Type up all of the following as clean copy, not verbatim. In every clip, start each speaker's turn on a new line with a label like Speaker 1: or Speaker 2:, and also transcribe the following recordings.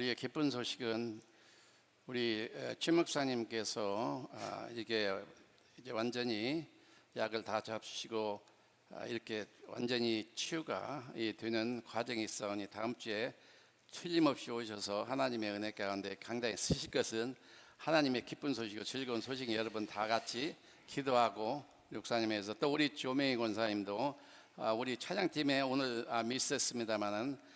Speaker 1: 우리의 기쁜 소식은 우리 최 목사님께서 이게 이제 완전히 약을 다 잡수시고 이렇게 완전히 치유가 되는 과정이 있어오니 다음 주에 틀림없이 오셔서 하나님의 은혜 가운데 강단에 쓰실 것은 하나님의 기쁜 소식이고 즐거운 소식이 여러분 다 같이 기도하고 목사님에서 또 우리 조명희 권사님도 우리 찬양팀에 오늘 미스했습니다만은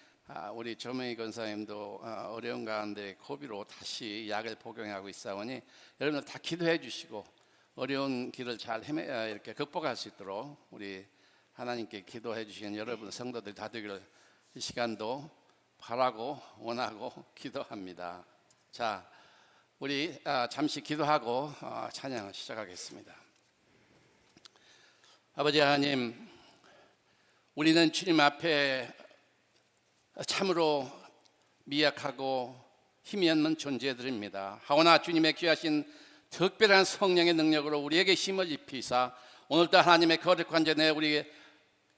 Speaker 1: 우리 조명희 권사님도 어려운 가운데 고비로 다시 약을 복용하고 있사오니 여러분들 다 기도해 주시고 어려운 길을 잘 이렇게 극복할 수 있도록 우리 하나님께 기도해 주시는 여러분 성도들 다 되기를 이 시간도 바라고 원하고 기도합니다. 자, 우리 잠시 기도하고 찬양을 시작하겠습니다. 아버지 하나님, 우리는 주님 앞에 참으로 미약하고 힘이 없는 존재들입니다. 하오나 주님의 귀하신 특별한 성령의 능력으로 우리에게 힘을 입히사 오늘도 하나님의 거룩한 전에 우리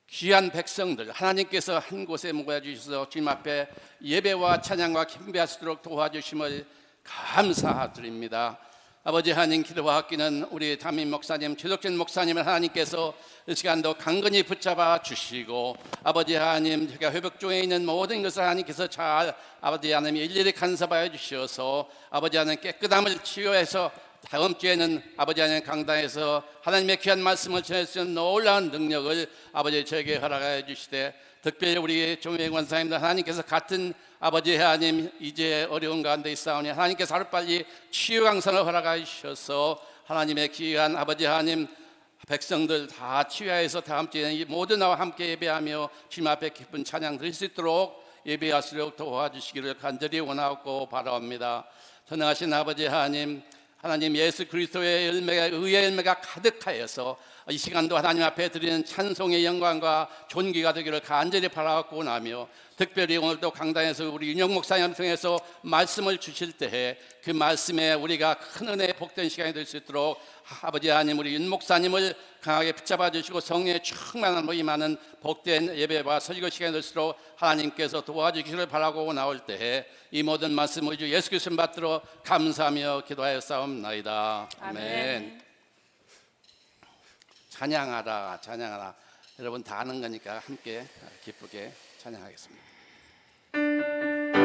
Speaker 1: 귀한 백성들 하나님께서 한 곳에 모아주셔서 주님 앞에 예배와 찬양과 경배할 수 있도록 도와주심을 감사드립니다. 아버지 하나님, 기도와 학기는 우리 담임 목사님, 최덕진 목사님을 하나님께서 이 시간도 강건히 붙잡아 주시고 아버지 하나님, 제가 회복 중에 있는 모든 것을 하나님께서 잘 아버지 하나님 일일이 간섭하여 주셔서 아버지 하나님 깨끗함을 치유해서 다음 주에는 아버지 하나님 강단에서 하나님의 귀한 말씀을 전할 수 있는 놀라운 능력을 아버지 저에게 허락하여 주시되 특별히 우리 조명희 권사님들 하나님께서 같은 아버지 하나님 이제 어려운 가운데 있사오니 하나님께서 하루빨리 치유 강선을 허락하여 주셔서 하나님의 귀한 아버지 하나님 백성들 다 치유하여서 다음 주에는 이 모든 나와 함께 예배하며 주님 앞에 기쁜 찬양 드릴 수 있도록 예배할수록 도와주시기를 간절히 원하고 바라옵니다. 전능하신 아버지 하나님, 하나님 예수 그리스도의 열매가 의의 열매가 가득하여서 이 시간도 하나님 앞에 드리는 찬송의 영광과 존귀가 되기를 간절히 바라고 나며 특별히 오늘도 강단에서 우리 윤영 목사님을 통해서 말씀을 주실 때에 그 말씀에 우리가 큰 은혜의 복된 시간이 될 수 있도록 아버지 하나님 우리 윤 목사님을 강하게 붙잡아 주시고 성령의 충만함으로 임하는 복된 예배와 설교 시간이 될 수 있도록 하나님께서 도와주시기를 바라고 나올 때에 이 모든 말씀을 주 예수 그리스도 받들어 감사하며 기도하였사옵나이다. 아멘. 찬양하라 찬양하라, 여러분 다 아는 거니까 함께 기쁘게 찬양하겠습니다.
Speaker 2: 찬양하라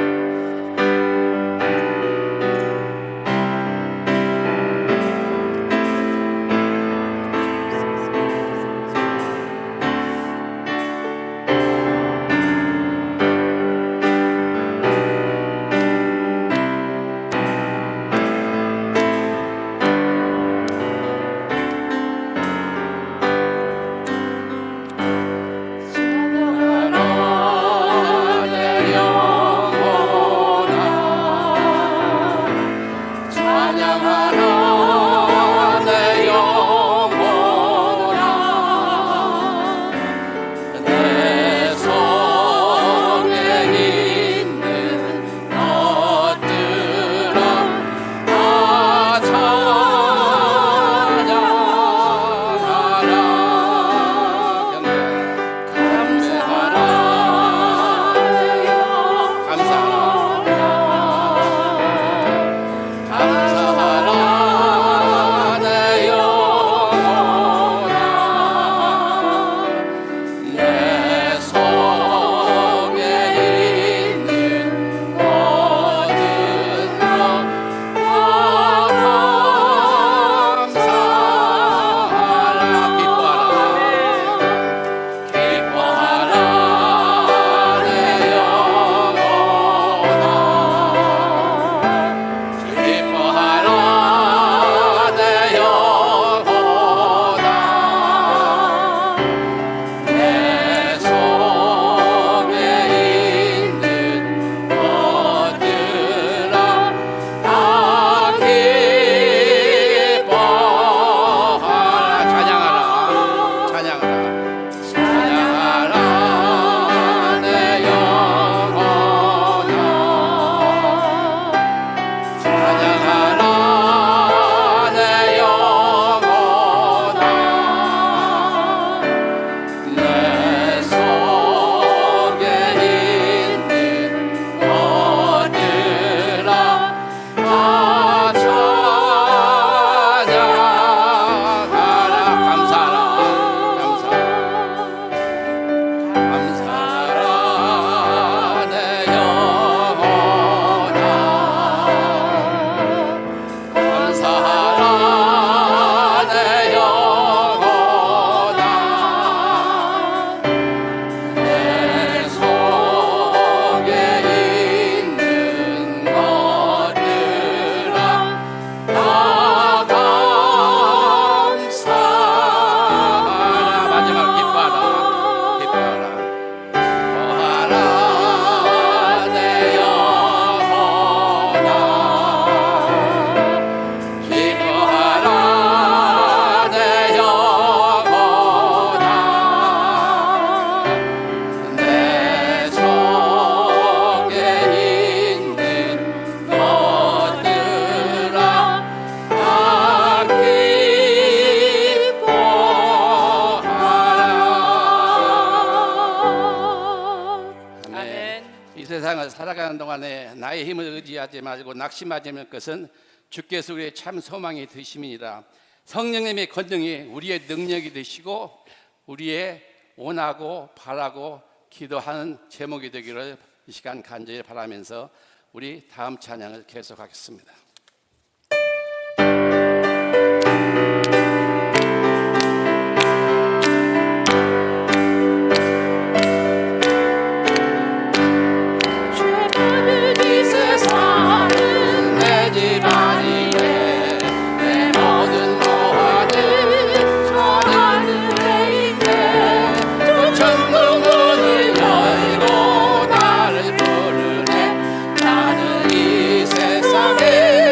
Speaker 1: 날 살아가는 동안에 나의 힘을 의지하지 말고 낙심하지 않을 것은 주께서 우리의 참 소망이 되심이니라. 성령님의 권능이 우리의 능력이 되시고 우리의 원하고 바라고 기도하는 제목이 되기를 이 시간 간절히 바라면서 우리 다음 찬양을 계속하겠습니다.
Speaker 2: 세상에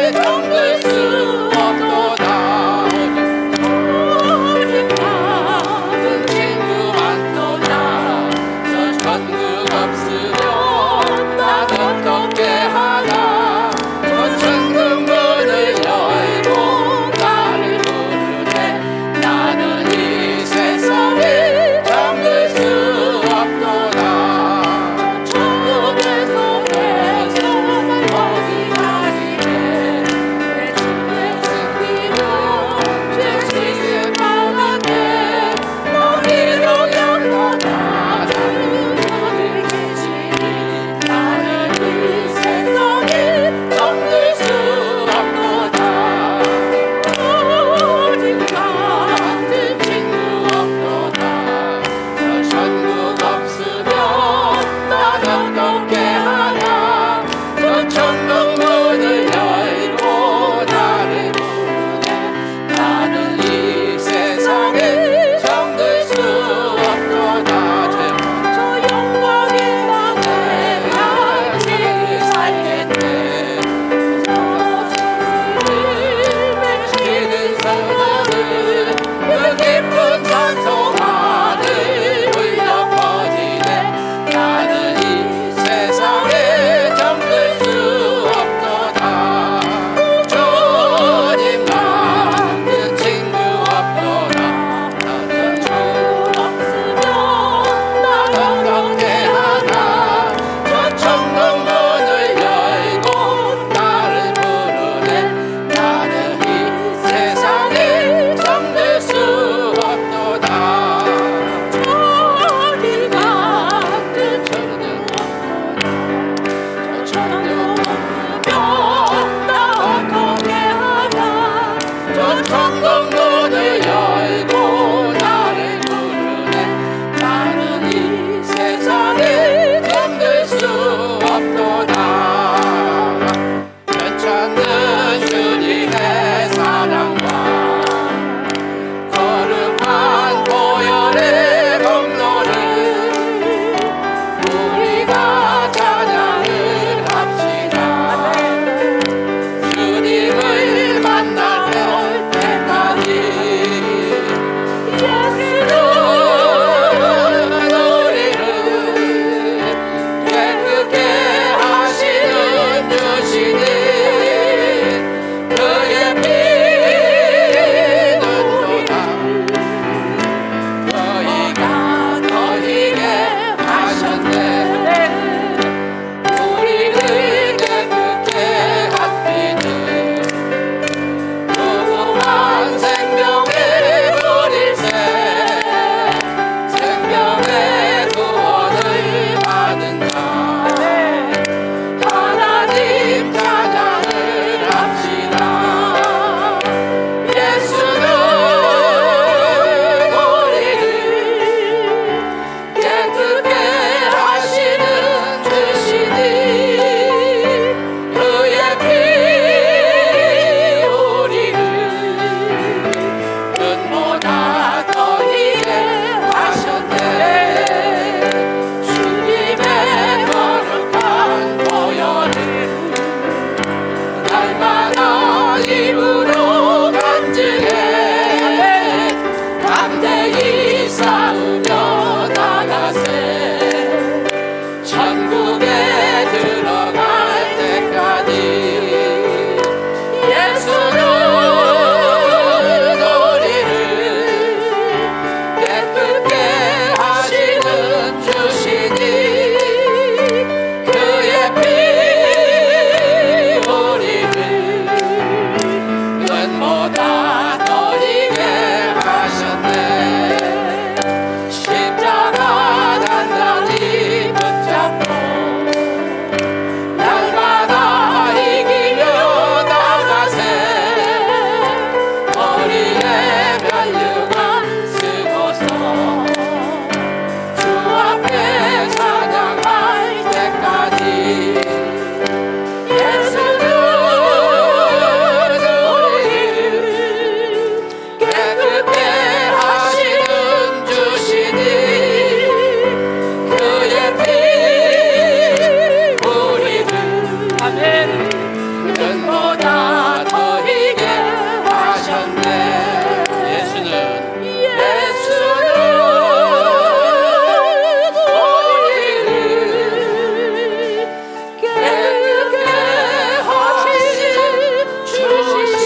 Speaker 1: 은보다 더이게 하셨네. 예수는 우리를 깨끗게 하신 주신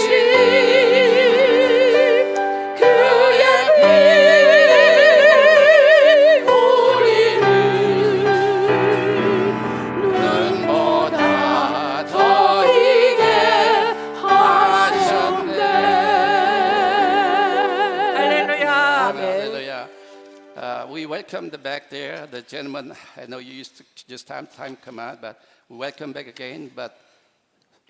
Speaker 1: 그의 피 우리를 눈보다 더이게 하셨네.
Speaker 2: 할렐루야.
Speaker 1: Hallelujah. We welcomed back there the gentleman. I know you used to just time come out, but we welcome back again. But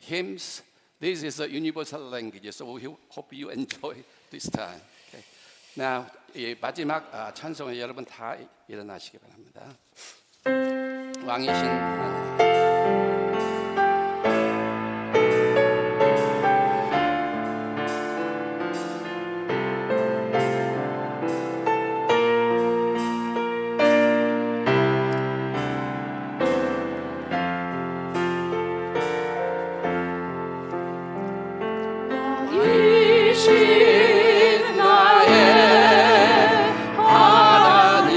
Speaker 1: hymns, this is a universal language, so we hope you enjoy this time. Okay. Now, 이 마지막 찬송을 여러분 다 일어나시기 바랍니다. 왕이신 하나님. 왕이신 나의 하나님,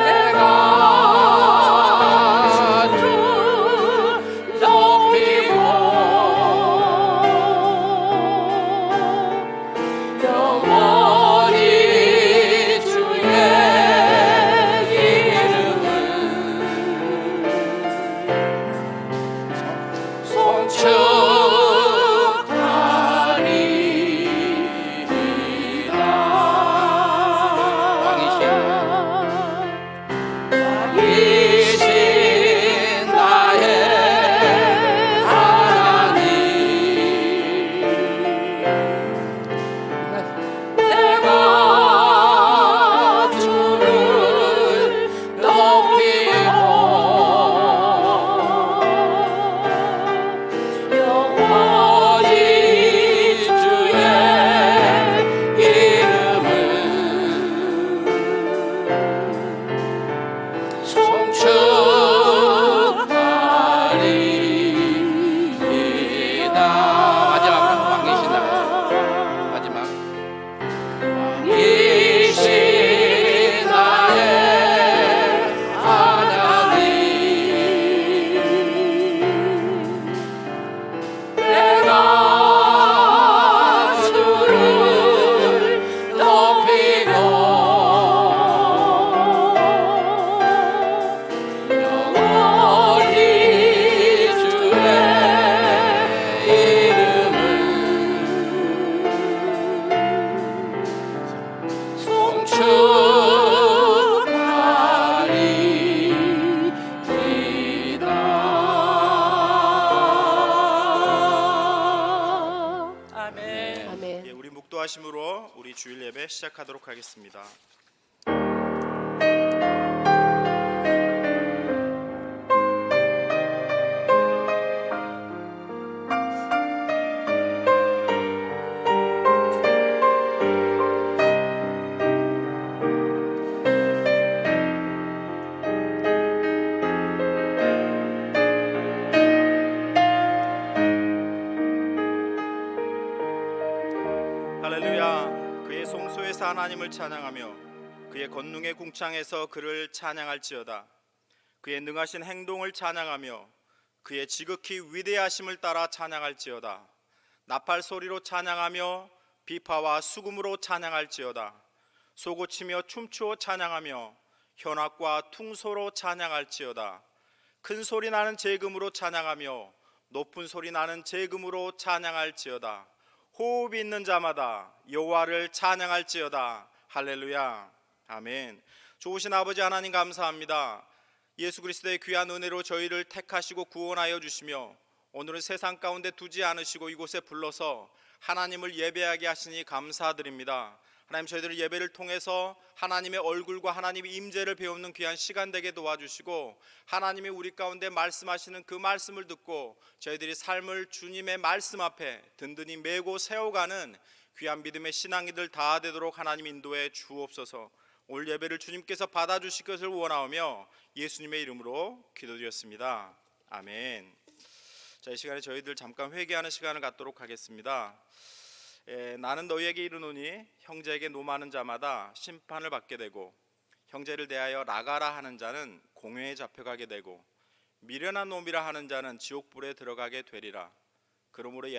Speaker 1: 내가 주 높이고 영원히 주의 이름을 송축하리이다. 왕이신 나의 하나님, 내가 주를 높이고 영원히 주의 이름을 송축하리이다. 마지막으로 왕이신 나 마지막 왕이신 나의 하나님, 내가 주를 높이고 영원히 주의 이름을 송축하리이다.
Speaker 2: 아멘.
Speaker 3: 예,
Speaker 4: 예, 우리 묵도하심으로 우리 주일 예배 시작하도록 하겠습니다. 할렐루야. 그의 송소에서 하나님을 찬양하며 그의 권능의 궁창에서 그를 찬양할지어다. 그의 능하신 행동을 찬양하며 그의 지극히 위대하심을 따라 찬양할지어다. 나팔 소리로 찬양하며 비파와 수금으로 찬양할지어다. 소고치며 춤추어 찬양하며 현악과 퉁소로 찬양할지어다. 큰 소리 나는 제금으로 찬양하며 높은 소리 나는 제금으로 찬양할지어다. 호흡이 있는 자마다 여호와를 찬양할지어다. 할렐루야. 아멘. 좋으신 아버지 하나님 감사합니다. 예수 그리스도의 귀한 은혜로 저희를 택하시고 구원하여 주시며 오늘은 세상 가운데 두지 않으시고 이곳에 불러서 하나님을 예배하게 하시니 감사드립니다. 하나님, 저희들의 예배를 통해서 하나님의 얼굴과 하나님의 임재를 배우는 귀한 시간 되게 도와주시고 하나님이 우리 가운데 말씀하시는 그 말씀을 듣고 저희들이 삶을 주님의 말씀 앞에 든든히 메고 세워가는 귀한 믿음의 신앙이들 다 되도록 하나님 인도해 주옵소서. 오늘 예배를 주님께서 받아주실 것을 원하오며 예수님의 이름으로 기도드렸습니다. 아멘. 자, 이 시간에 저희들 잠깐 회개하는 시간을 갖도록 하겠습니다. 나는 너희에게 이르노니 형제에게 노하는 자마다 심판을 받게 되고 형제를 대하여 나가라 하는 자는 공회에 잡혀가게 되고 미련한 놈이라 하는 자는 지옥불에 들어가게 되리라. 그러므로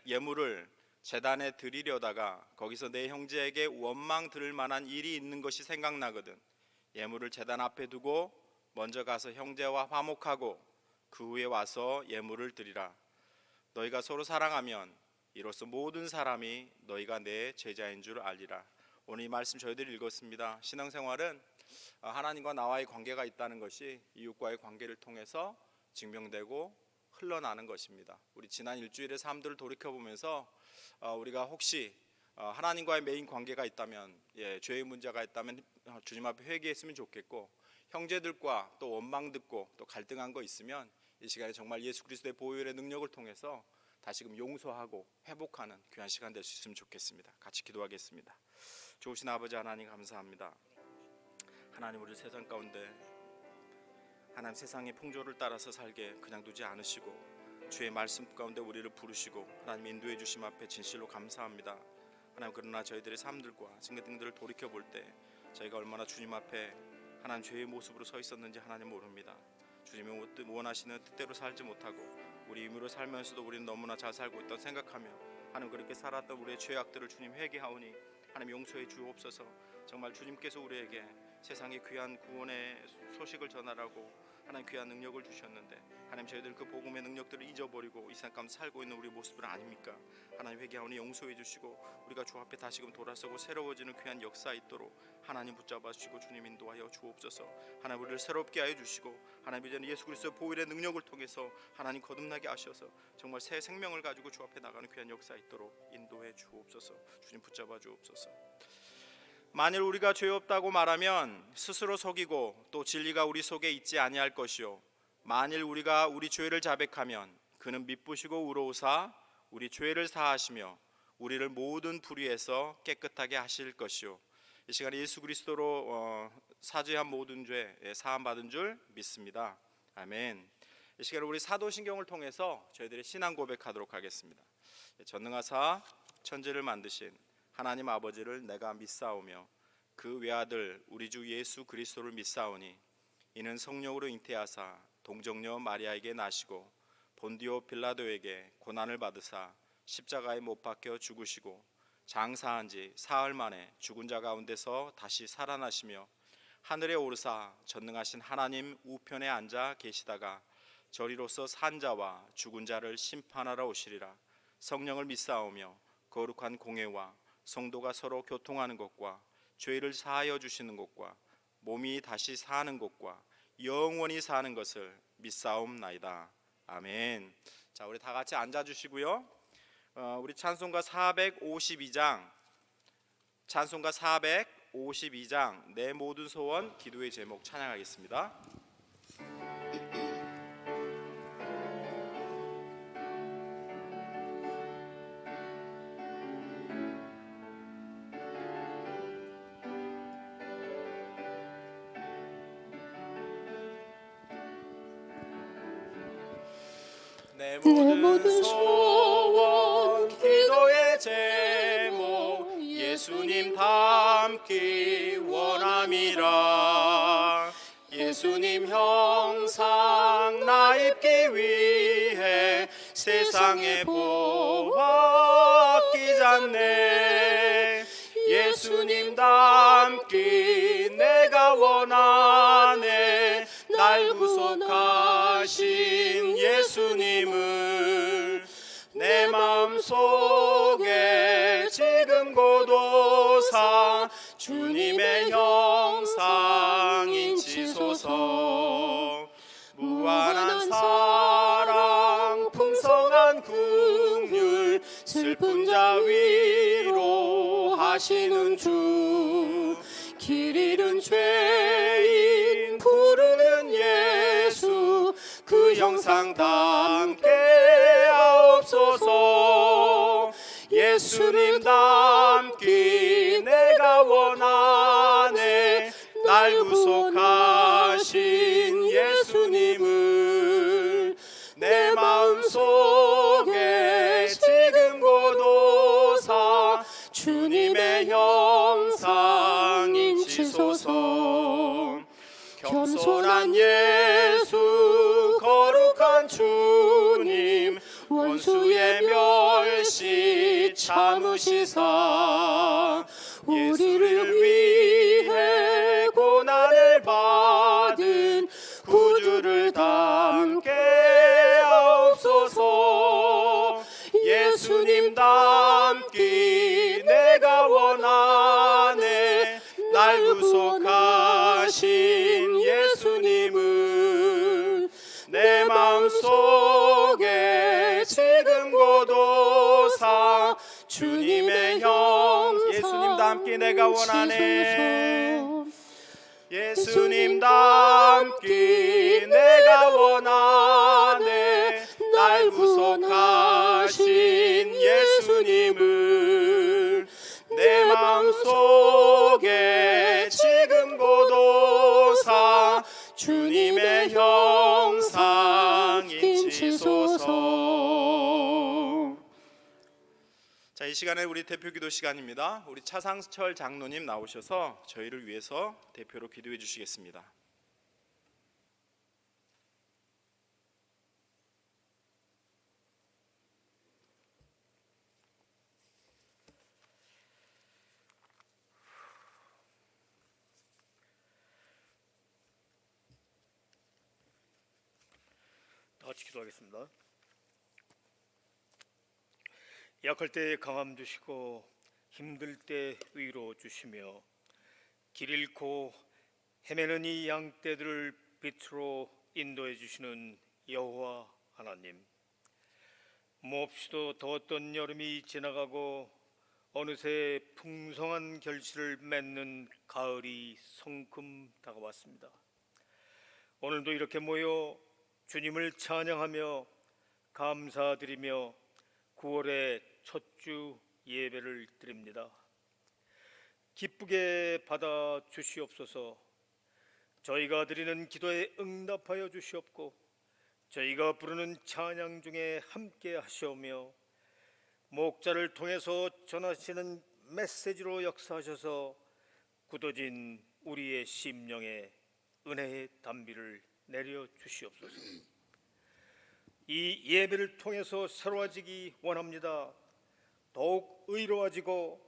Speaker 4: 예물을 제단에 드리려다가 거기서 내 형제에게 원망 들을 만한 일이 있는 것이 생각나거든 예물을 제단 앞에 두고 먼저 가서 형제와 화목하고 그 후에 와서 예물을 드리라. 너희가 서로 사랑하면 이로써 모든 사람이 너희가 내 제자인 줄 알리라. 오늘 이 말씀 저희들이 읽었습니다. 신앙생활은 하나님과 나와의 관계가 있다는 것이 이웃과의 관계를 통해서 증명되고 흘러나는 것입니다. 우리 지난 일주일의 삶들을 돌이켜보면서 우리가 혹시 하나님과의 메인 관계가 있다면, 죄의 문제가 있다면 주님 앞에 회개했으면 좋겠고, 형제들과 또 원망 듣고 또 갈등한 거 있으면 이 시간에 정말 예수 그리스도의 보혈의 능력을 통해서 다시금 용서하고 회복하는 귀한 시간 될 수 있으면 좋겠습니다. 같이 기도하겠습니다. 좋으신 아버지 하나님 감사합니다. 하나님, 우리 세상 가운데 하나님 세상의 풍조를 따라서 살게 그냥 두지 않으시고 주의 말씀 가운데 우리를 부르시고 하나님 인도해 주심 앞에 진실로 감사합니다. 하나님, 그러나 저희들의 삶들과 등등들을 돌이켜 볼 때 저희가 얼마나 주님 앞에 하나님 죄의 모습으로 서 있었는지 하나님 모릅니다. 주님이 원하시는 뜻대로 살지 못하고 우리 임의로 살면서도 우리는 너무나 잘 살고 있다고 생각하며 하나님, 그렇게 살았던 우리의 죄악들을 주님 회개하오니 하나님 용서해 주옵소서. 정말 주님께서 우리에게 세상의 귀한 구원의 소식을 전하라고 하나님 귀한 능력을 주셨는데 하나님, 저희들 그 복음의 능력들을 잊어버리고 이 세상 가운데 살고 있는 우리 모습은 아닙니까? 하나님, 회개하오니 용서해 주시고 우리가 주 앞에 다시금 돌아서고 새로워지는 귀한 역사 있도록 하나님 붙잡아 주시고 주님 인도하여 주옵소서. 하나님, 우리를 새롭게 하여 주시고 하나님, 이제는 예수 그리스도의 보혈의 능력을 통해서 하나님 거듭나게 하셔서 정말 새 생명을 가지고 주 앞에 나가는 귀한 역사 있도록 인도해 주옵소서. 주님 붙잡아 주옵소서. 만일 우리가 죄 없다고 말하면 스스로 속이고 또 진리가 우리 속에 있지 아니할 것이요, 만일 우리가 우리 죄를 자백하면 그는 미쁘시고 의로우사 우리 죄를 사하시며 우리를 모든 불의에서 깨끗하게 하실 것이요. 이 시간에 예수 그리스도로 사죄한 모든 죄 사함 받은 줄 믿습니다. 아멘. 이 시간에 우리 사도신경을 통해서 저희들의 신앙 고백하도록 하겠습니다. 전능하사 천지를 만드신 하나님 아버지를 내가 믿사오며 그 외아들 우리 주 예수 그리스도를 믿사오니 이는 성령으로 잉태하사 동정녀 마리아에게 나시고 본디오 빌라도에게 고난을 받으사 십자가에 못 박혀 죽으시고 장사한 지 사흘 만에 죽은 자 가운데서 다시 살아나시며 하늘에 오르사 전능하신 하나님 우편에 앉아 계시다가 저리로서 산 자와 죽은 자를 심판하러 오시리라. 성령을 믿사오며 거룩한 공회와 성도가 서로 교통하는 것과 죄를 사하여 주시는 것과 몸이 다시 사는 것과 영원히 사는 것을 믿사옵나이다. 아멘. 자, 우리 다 같이 앉아 주시고요. 우리 찬송가 452장 내 모든 소원 기도의 제목 찬양하겠습니다. 내 모든 소원 기도의 제목 예수님 닮기 원함이라. 예수님 형상 나 입기 위해 세상에 보았기 잖네. 예수님 닮기 내가 원하네. 날 구속하신 예수님을 내 마음속에 지금 고도사 주님의 형상 인치소서. 무한한 사랑 풍성한 긍휼 슬픈 자 위로하시는 주. 길 잃은 죄인 부르는 예수 그 형상 담게 하옵소서. 예수님 닮기 내가 원하네. 예수님을 내 마음속에 지금 고도사 주님의 형상 인치소서. 겸손한 예수 거룩한 주님 원수의 멸시 참으시사 우리를 위해 고난을 받은 구주를 닮게 하옵소서. 예수님 닮기 내가 원하네. 날 구속하신 예수님을 내 마음속에 지금 고도사 주님의 형 예수님 닮기 내가 원하네. 예수님 닮기 내가 원하네. 날 구속하신 예수님을 내 마음속에 지금 고도사 주님의 형상 인치소서. 자, 이 시간에 우리 대표 기도 시간입니다. 우리 차상철 장로님 나오셔서 저희를 위해서 대표로 기도해 주시겠습니다.
Speaker 2: 다 같이 기도하겠습니다. 약할 때 강함 주시고 힘들 때 위로 주시며 길 잃고 헤매는 이 양떼들을 빛으로 인도해 주시는 여호와 하나님, 몹시도 더웠던 여름이 지나가고 어느새 풍성한 결실을 맺는 가을이 성큼 다가왔습니다. 오늘도 이렇게 모여 주님을 찬양하며 감사드리며 9월의 첫 주 예배를 드립니다. 기쁘게 받아 주시옵소서. 저희가 드리는 기도에 응답하여 주시옵고 저희가 부르는 찬양 중에 함께 하시오며 목자를 통해서 전하시는 메시지로 역사하셔서 굳어진 우리의 심령에 은혜의 단비를 내려 주시옵소서. 이 예배를 통해서 새로워지기 원합니다. 더욱 의로워지고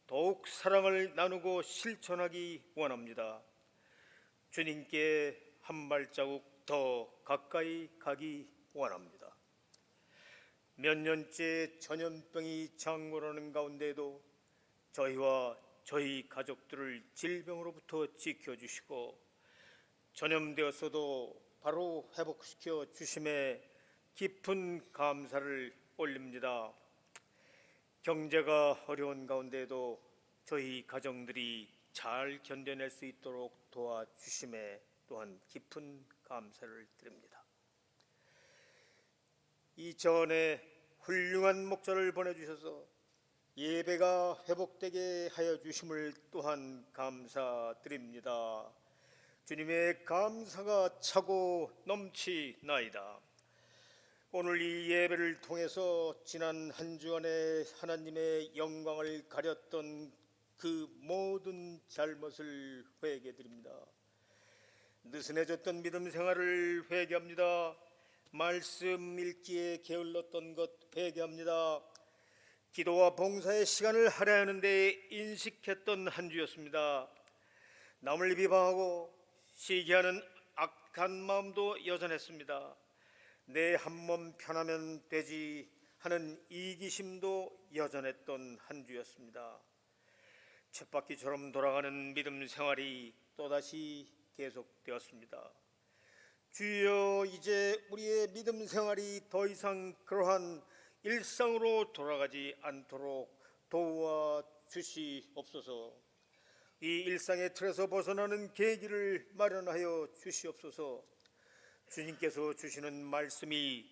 Speaker 2: 더욱 사랑을 나누고 실천하기 원합니다. 주님께 한 발자국 더 가까이 가기 원합니다. 몇 년째 전염병이 장궐하는 가운데에도 저희와 저희 가족들을 질병으로부터 지켜주시고 전염되었어도 바로 회복시켜 주심에 깊은 감사를 올립니다. 경제가 어려운 가운데에도 저희 가정들이 잘 견뎌낼 수 있도록 도와주심에 또한 깊은 감사를 드립니다. 이전에 훌륭한 목자를 보내주셔서 예배가 회복되게 하여 주심을 또한 감사드립니다. 주님의 감사가 차고 넘치나이다. 오늘 이 예배를 통해서 지난 한 주간의 하나님의 영광을 가렸던 그 모든 잘못을 회개드립니다. 느슨해졌던 믿음 생활을 회개합니다. 말씀 읽기에 게을렀던 것 회개합니다. 기도와 봉사의 시간을 할애하는 데 인식했던 한 주였습니다. 남을 비방하고 시기하는 악한 마음도 여전했습니다. 내 한 몸 편하면 되지 하는 이기심도 여전했던 한 주였습니다. 쳇바퀴처럼 돌아가는 믿음 생활이 또다시 계속되었습니다. 주여, 이제 우리의 믿음 생활이 더 이상 그러한 일상으로 돌아가지 않도록 도와주시옵소서. 이 일상의 틀에서 벗어나는 계기를 마련하여 주시옵소서. 주님께서 주시는 말씀이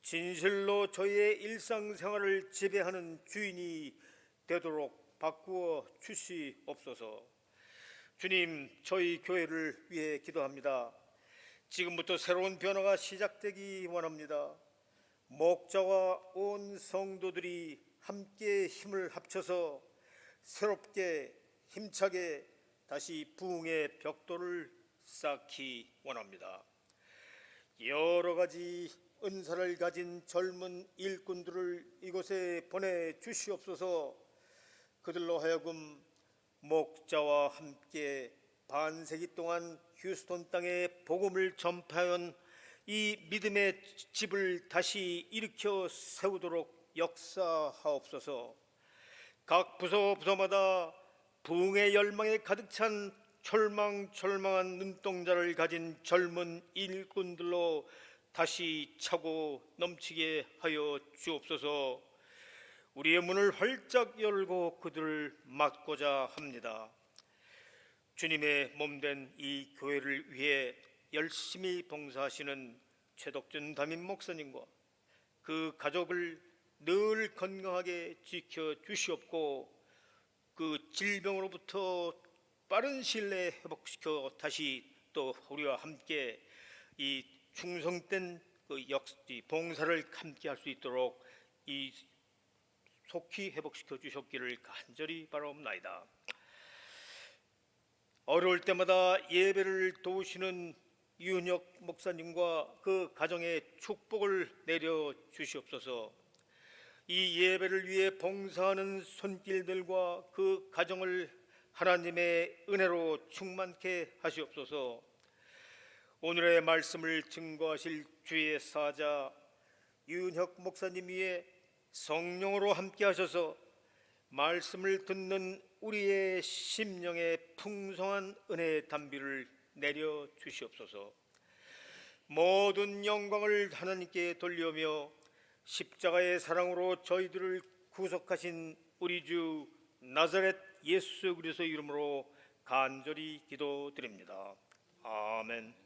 Speaker 2: 진실로 저희의 일상생활을 지배하는 주인이 되도록 바꾸어 주시옵소서. 주님, 저희 교회를 위해 기도합니다. 지금부터 새로운 변화가 시작되기 원합니다. 목자와 온 성도들이 함께 힘을 합쳐서 새롭게 힘차게 다시 부흥의 벽돌을 쌓기 원합니다. 여러 가지 은사를 가진 젊은 일꾼들을 이곳에 보내주시옵소서. 그들로 하여금 목자와 함께 반세기 동안 휴스턴 땅에 복음을 전파한 이 믿음의 집을 다시 일으켜 세우도록 역사하옵소서. 각 부서마다 부흥의 열망에 가득 찬 철망철망한 눈동자를 가진 젊은 일꾼들로 다시 차고 넘치게 하여 주옵소서. 우리의 문을 활짝 열고 그들을 맞고자 합니다. 주님의 몸된 이 교회를 위해 열심히 봉사하시는 최덕준 담임 목사님과 그 가족을 늘 건강하게 지켜 주시옵고 그 질병으로부터 빠른 시일 내에 회복시켜 다시 또 우리와 함께 이 충성된 이 봉사를 함께 할 수 있도록 이 속히 회복시켜 주셨기를 간절히 바라옵나이다. 어려울 때마다 예배를 도우시는 유은혁 목사님과 그 가정에 축복을 내려 주시옵소서. 이 예배를 위해 봉사하는 손길들과 그 가정을 하나님의 은혜로 충만케 하시옵소서. 오늘의 말씀을 증거하실 주의 사자 유은혁 목사님 위에 성령으로 함께 하셔서 말씀을 듣는 우리의 심령에 풍성한 은혜의 담비를 내려 주시옵소서. 모든 영광을 하나님께 돌리며 십자가의 사랑으로 저희들을 구속하신 우리 주 나사렛 예수 그리스도 이름으로 간절히 기도드립니다. 아멘.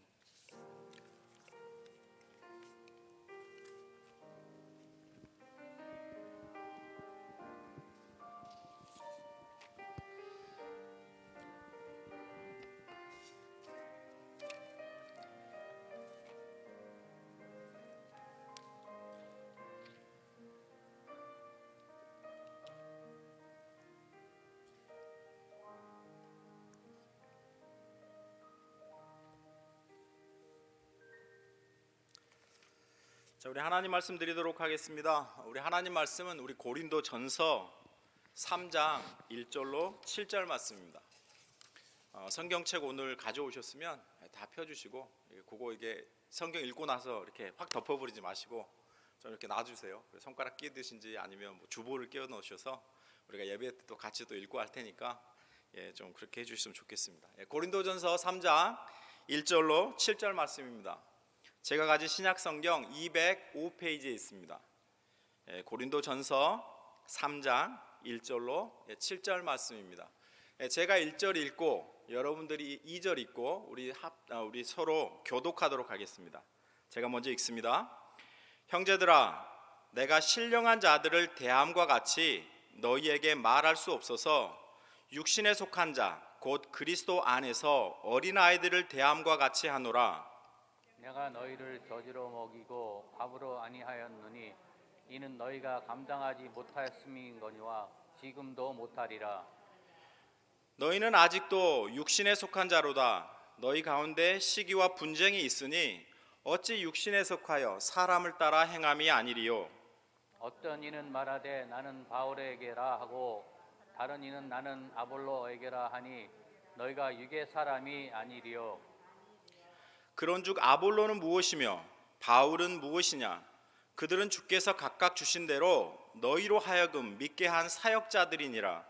Speaker 4: 자, 우리 하나님 말씀 드리도록 하겠습니다. 우리 하나님 말씀은 우리 고린도전서 3장 1절로 7절 말씀입니다. 성경책 오늘 가져오셨으면 다 펴주시고 그거 이게 성경 읽고 나서 이렇게 확 덮어버리지 마시고 좀 이렇게 놔주세요. 손가락 끼듯인지 아니면 뭐 주보를 끼워 넣으셔서 우리가 예배 때 또 같이 또 읽고 할 테니까 좀 그렇게 해주셨으면 좋겠습니다. 고린도전서 3장 1절로 7절 말씀입니다. 제가 가진 신약 성경 205페이지에 있습니다. 고린도전서 3장 1절로 7절 말씀입니다. 제가 1절 읽고 여러분들이 2절 읽고 우리 서로 교독하도록 하겠습니다. 제가 먼저 읽습니다. 형제들아, 내가 신령한 자들을 대함과 같이 너희에게 말할 수 없어서 육신에 속한 자 곧 그리스도 안에서 어린아이들을 대함과 같이 하노라.
Speaker 3: 내가 너희를 저지로 먹이고 밥으로 아니하였느니 이는 너희가 감당하지 못하였음이거니와 지금도 못하리라.
Speaker 4: 너희는 아직도 육신에 속한 자로다. 너희 가운데 시기와 분쟁이 있으니 어찌 육신에 속하여 사람을 따라 행함이 아니리요.
Speaker 3: 어떤 이는 말하되 나는 바울에게라 하고 다른 이는 나는 아볼로에게라 하니 너희가 육의 사람이 아니리요.
Speaker 4: 그런즉 아볼로는 무엇이며 바울은 무엇이냐? 그들은 주께서 각각 주신 대로 너희로 하여금 믿게 한 사역자들이니라.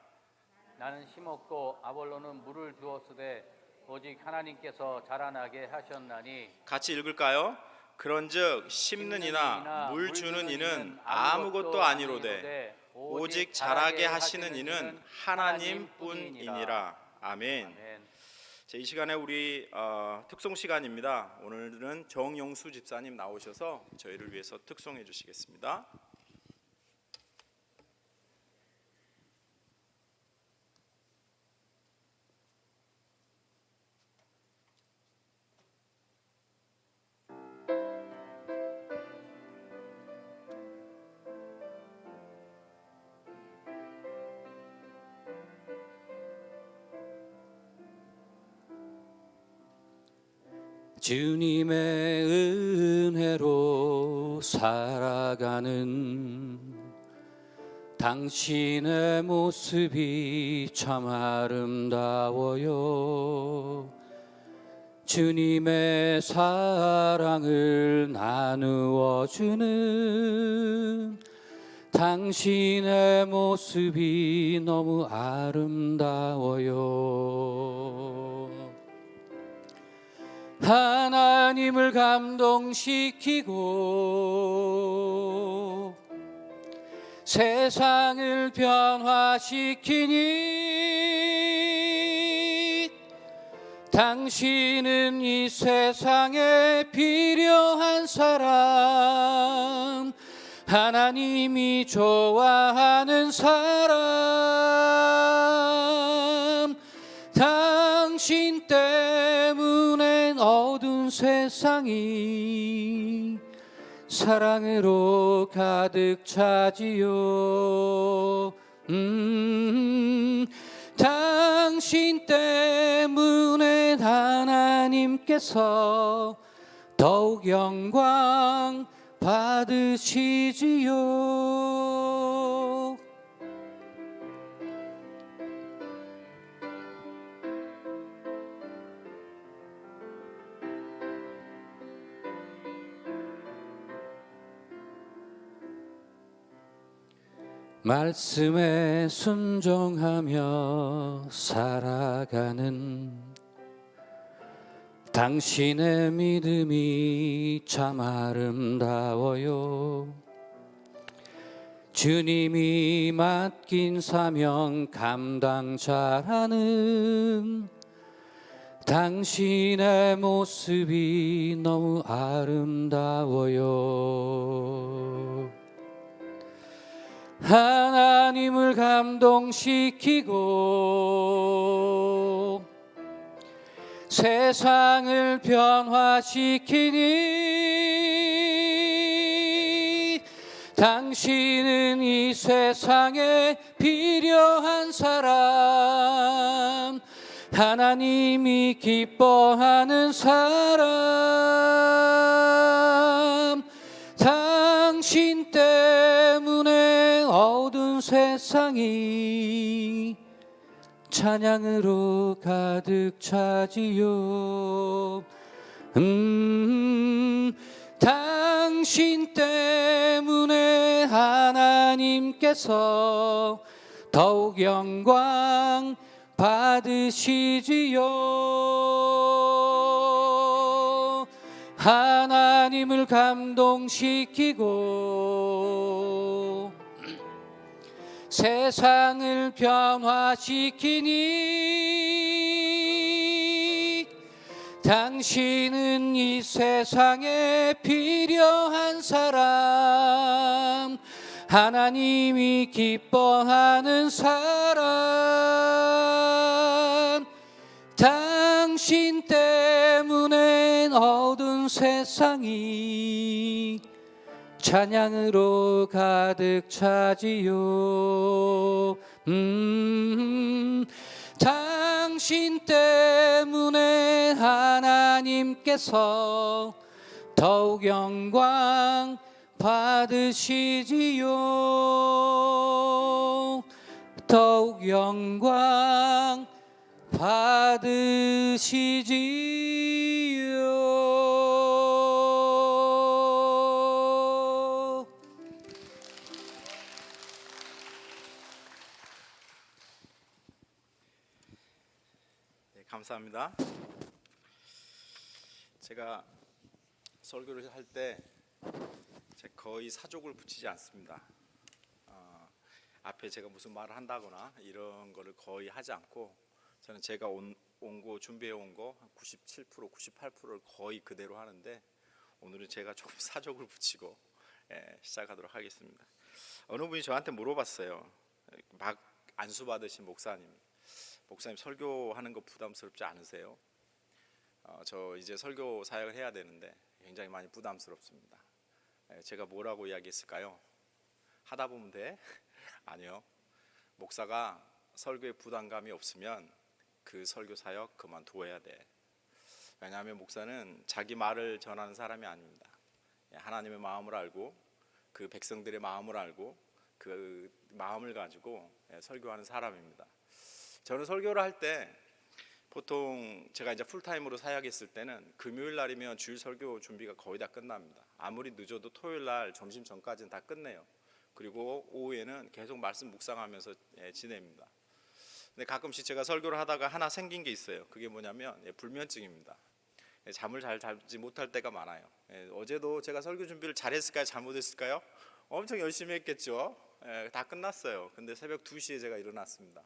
Speaker 3: 나는 심었고 아볼로는 물을 주었으되 오직 하나님께서 자라나게 하셨나니.
Speaker 4: 같이 읽을까요? 그런즉 심는 이나 물 주는 이는 아무것도 아니로되 오직 자라게 하시는 이는 하나님뿐이니라. 아멘.
Speaker 3: 아멘.
Speaker 4: 이 시간에 우리 특송 시간입니다. 오늘은 정용수 집사님 나오셔서 저희를 위해서 특송해 주시겠습니다.
Speaker 5: 주님의 은혜로 살아가는 당신의 모습이 참 아름다워요. 주님의 사랑을 나누어 주는 당신의 모습이 너무 아름다워요. 하나님을 감동시키고 세상을 변화시키니 당신은 이 세상에 필요한 사람, 하나님이 좋아하는 사람, 당신 때문에 어두운 세상이 사랑으로 가득 차지요. 당신 때문에 하나님께서 더욱 영광 받으시지요. 말씀에 순종하며 살아가는 당신의 믿음이 참 아름다워요. 주님이 맡긴 사명 감당 잘하는 당신의 모습이 너무 아름다워요. 하나님을 감동시키고 세상을 변화시키니 당신은 이 세상에 필요한 사람, 하나님이 기뻐하는 사람, 당신 때문에 어두운 세상이 찬양으로 가득 차지요. 당신 때문에 하나님께서 더욱 영광 받으시지요. 하나님을 감동시키고 세상을 변화시키니 당신은 이 세상에 필요한 사람, 하나님이 기뻐하는 사람, 당신 때문에 어두운 세상이 찬양으로 가득 차지요. 당신 때문에 하나님께서 더욱 영광 받으시지요. 더욱 영광 받으시지요.
Speaker 4: 네, 감사합니다. 제가 설교를 할 때 거의 사족을 붙이지 않습니다. 앞에 제가 무슨 말을 한다거나 이런 거를 거의 하지 않고 저는 제가 온 거 준비해 온 거 한 97%, 98%를 거의 그대로 하는데 오늘은 제가 조금 사족을 붙이고 시작하도록 하겠습니다. 어느 분이 저한테 물어봤어요. 막 안수 받으신 목사님 설교하는 거 부담스럽지 않으세요? 저 이제 설교 사역을 해야 되는데 굉장히 많이 부담스럽습니다. 제가 뭐라고 이야기했을까요? 하다 보면 돼? 아니요. 목사가 설교에 부담감이 없으면 그 설교 사역 그만둬야 돼. 왜냐하면 목사는 자기 말을 전하는 사람이 아닙니다. 하나님의 마음을 알고 그 백성들의 마음을 알고 그 마음을 가지고 설교하는 사람입니다. 저는 설교를 할 때 보통 제가 이제 풀타임으로 사역했을 때는 금요일 날이면 주일 설교 준비가 거의 다 끝납니다. 아무리 늦어도 토요일 날 점심 전까지는 다 끝내요. 그리고 오후에는 계속 말씀 묵상하면서 지냅니다. 근데 가끔씩 제가 설교를 하다가 하나 생긴 게 있어요. 그게 뭐냐면 불면증입니다. 잠을 잘 자지 못할 때가 많아요. 어제도 제가 설교 준비를 잘했을까요? 잘못했을까요? 엄청 열심히 했겠죠. 다 끝났어요. 근데 새벽 2시에 제가 일어났습니다.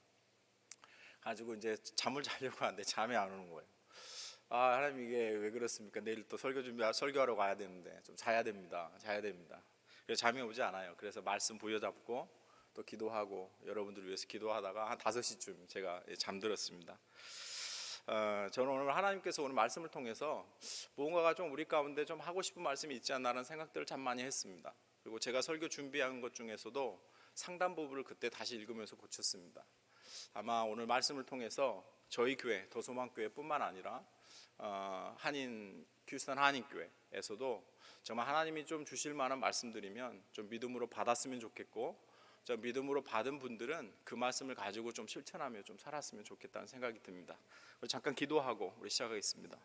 Speaker 4: 가지고 이제 잠을 자려고 하는데 잠이 안 오는 거예요. 아, 하나님 이게 왜 그렇습니까? 내일 또 설교하러 가야 되는데 좀 자야 됩니다. 그래서 잠이 오지 않아요. 그래서 말씀 부여잡고 또 기도하고 여러분들을 위해서 기도하다가 한 5시쯤 제가 잠들었습니다. 저는 오늘 하나님께서 오늘 말씀을 통해서 무언가가 좀 우리 가운데 좀 하고 싶은 말씀이 있지 않나라는 생각들을 참 많이 했습니다. 그리고 제가 설교 준비한 것 중에서도 상당 부분을 그때 다시 읽으면서 고쳤습니다. 아마 오늘 말씀을 통해서 저희 교회 더소망교회뿐만 아니라 휴스턴 한인교회에서도 정말 하나님이 좀 주실 만한 말씀드리면 좀 믿음으로 받았으면 좋겠고, 저 믿음으로 받은 분들은 그 말씀을 가지고 좀 실천하며 좀 살았으면 좋겠다는 생각이 듭니다. 잠깐 기도하고 우리 시작하겠습니다.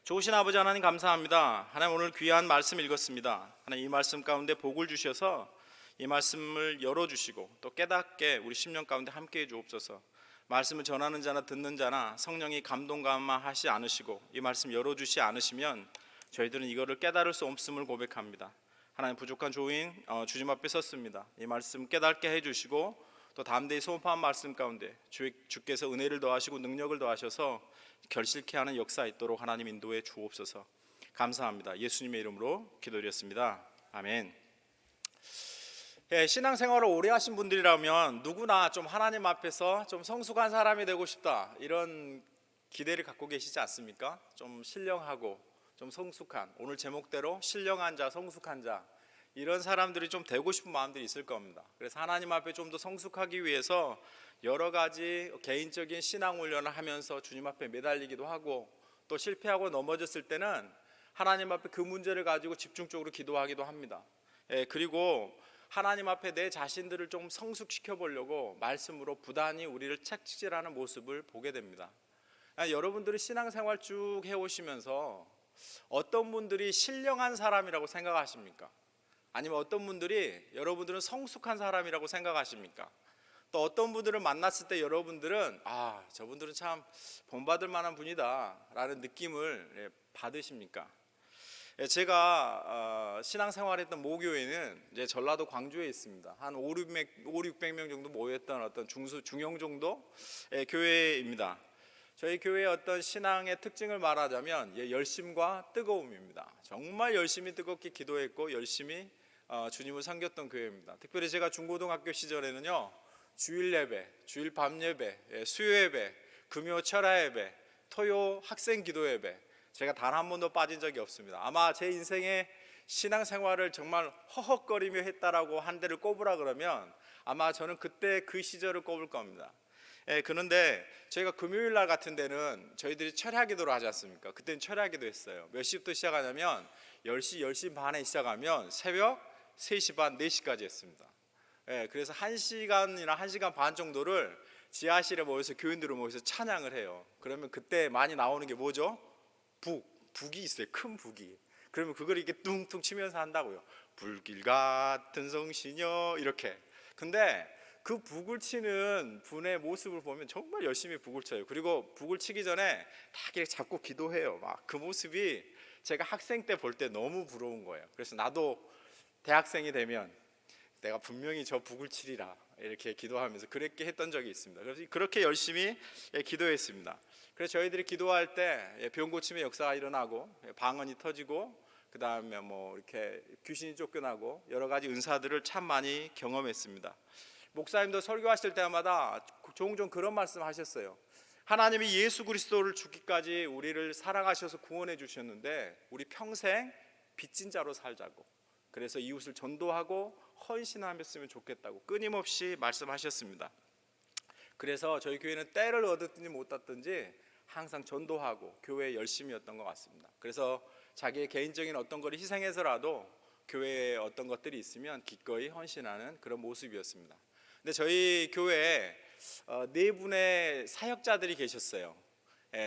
Speaker 4: 좋으신 아버지 하나님 감사합니다. 하나님 오늘 귀한 말씀 읽었습니다. 하나님 이 말씀 가운데 복을 주셔서 이 말씀을 열어주시고 또 깨닫게 우리 심령 가운데 함께해 주옵소서. 말씀을 전하는 자나 듣는 자나 성령이 감동감화하시 않으시고 이 말씀 열어주시 않으시면 저희들은 이거를 깨달을 수 없음을 고백합니다. 하나님 부족한 조인 주님 앞에 섰습니다. 이 말씀 깨닫게 해주시고 또 담대히 소원파한 말씀 가운데 주께서 은혜를 더하시고 능력을 더하셔서 결실케 하는 역사 있도록 하나님 인도해 주옵소서. 감사합니다. 예수님의 이름으로 기도드렸습니다. 아멘. 신앙생활을 오래 하신 분들이라면 누구나 좀 하나님 앞에서 좀 성숙한 사람이 되고 싶다 이런 기대를 갖고 계시지 않습니까? 좀 신령하고 좀 성숙한, 오늘 제목대로 신령한 자, 성숙한 자, 이런 사람들이 좀 되고 싶은 마음들이 있을 겁니다. 그래서 하나님 앞에 좀 더 성숙하기 위해서 여러 가지 개인적인 신앙 훈련을 하면서 주님 앞에 매달리기도 하고 또 실패하고 넘어졌을 때는 하나님 앞에 그 문제를 가지고 집중적으로 기도하기도 합니다. 그리고 하나님 앞에 내 자신들을 좀 성숙시켜 보려고 말씀으로 부단히 우리를 채찍질하는 모습을 보게 됩니다. 여러분들이 신앙생활 쭉 해오시면서 어떤 분들이 신령한 사람이라고 생각하십니까? 아니면 어떤 분들이 여러분들은 성숙한 사람이라고 생각하십니까? 또 어떤 분들을 만났을 때 여러분들은 저분들은 참 본받을 만한 분이다 라는 느낌을 받으십니까? 제가 신앙생활했던 모교회는 이제 전라도 광주에 있습니다. 한 500-600명 정도 모였던 어떤 중형 정도의 교회입니다. 저희 교회의 어떤 신앙의 특징을 말하자면 열심과 뜨거움입니다. 정말 열심히 뜨겁게 기도했고 열심히 주님을 섬겼던 교회입니다. 특별히 제가 중고등학교 시절에는요, 주일 예배, 주일 밤 예배, 수요 예배, 금요 철야 예배, 토요 학생 기도 예배, 제가 단 한 번도 빠진 적이 없습니다. 아마 제 인생의 신앙생활을 정말 허헉거리며 했다라고 한 대를 꼽으라 그러면 아마 저는 그때 그 시절을 꼽을 겁니다. 그런데 저희가 금요일 날 같은 데는 저희들이 철야 기도를 하지 않습니까? 그때는 철야 기도 했어요. 몇 시부터 시작하냐면 10시, 10시 반에 시작하면 새벽 3시 반, 4시까지 했습니다. 그래서 1시간이나 1시간 반 정도를 지하실에 모여서 교인들을 모여서 찬양을 해요. 그러면 그때 많이 나오는 게 뭐죠? 북이 있어요. 큰 북이. 그러면 그걸 이렇게 뚱뚱 치면서 한다고요. 불길 같은 성시녀 이렇게. 근데 그 북을 치는 분의 모습을 보면 정말 열심히 북을 쳐요. 그리고 북을 치기 전에 다 이렇게 잡고 기도해요. 막 그 모습이 제가 학생 때 볼 때 너무 부러운 거예요. 그래서 나도 대학생이 되면 내가 분명히 저 북을 치리라 이렇게 기도하면서 그렇게 했던 적이 있습니다. 그래서 그렇게 열심히 기도했습니다. 그래서 저희들이 기도할 때 병 고침의 역사가 일어나고 방언이 터지고 그 다음에 뭐 이렇게 귀신이 쫓겨나고 여러 가지 은사들을 참 많이 경험했습니다. 목사님도 설교하실 때마다 종종 그런 말씀하셨어요. 하나님이 예수 그리스도를 죽기까지 우리를 사랑하셔서 구원해 주셨는데 우리 평생 빚진 자로 살자고, 그래서 이웃을 전도하고 헌신하였으면 좋겠다고 끊임없이 말씀하셨습니다. 그래서 저희 교회는 때를 얻었든지 못 얻든지 항상 전도하고 교회에 열심이었던 것 같습니다. 그래서 자기의 개인적인 어떤 것을 희생해서라도 교회에 어떤 것들이 있으면 기꺼이 헌신하는 그런 모습이었습니다. 근데 저희 교회에 네 분의 사역자들이 계셨어요.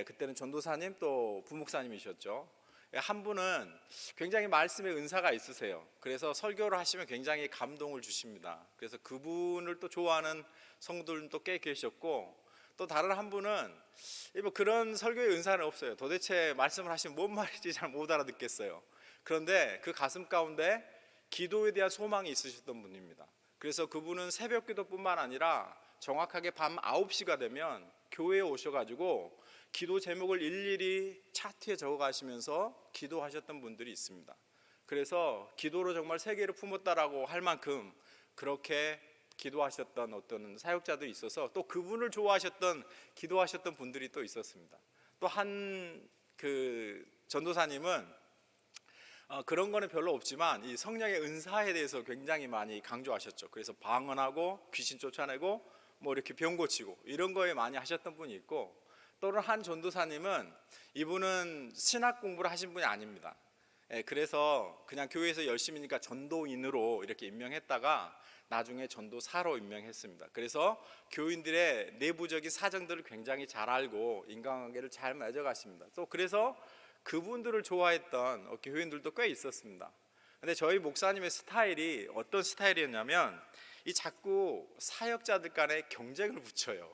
Speaker 4: 그때는 전도사님 또 부목사님이셨죠. 한 분은 굉장히 말씀의 은사가 있으세요. 그래서 설교를 하시면 굉장히 감동을 주십니다. 그래서 그분을 또 좋아하는 성도들도 꽤 계셨고, 또 다른 한 분은 뭐 그런 설교의 은사는 없어요. 도대체 말씀을 하시면 뭔 말인지 잘 못 알아듣겠어요. 그런데 그 가슴 가운데 기도에 대한 소망이 있으셨던 분입니다. 그래서 그분은 새벽 기도뿐만 아니라 정확하게 밤 9시가 되면 교회에 오셔가지고 기도 제목을 일일이 차트에 적어가시면서 기도하셨던 분들이 있습니다. 그래서 기도로 정말 세계를 품었다라고 할 만큼 그렇게 기도하셨던 어떤 사역자들이 있어서 또 그분을 좋아하셨던 기도하셨던 분들이 또 있었습니다. 또 한 그 전도사님은 그런 거는 별로 없지만 이 성령의 은사에 대해서 굉장히 많이 강조하셨죠. 그래서 방언하고 귀신 쫓아내고 뭐 이렇게 병 고치고 이런 거에 많이 하셨던 분이 있고, 또는 한 전도사님은 이분은 신학 공부를 하신 분이 아닙니다. 그래서 그냥 교회에서 열심히니까 전도인으로 이렇게 임명했다가 나중에 전도사로 임명했습니다. 그래서 교인들의 내부적인 사정들을 굉장히 잘 알고 인간관계를 잘 맺어가십니다. 또 그래서 그분들을 좋아했던 교인들도 꽤 있었습니다. 근데 저희 목사님의 스타일이 어떤 스타일이었냐면 이 자꾸 사역자들 간에 경쟁을 붙여요.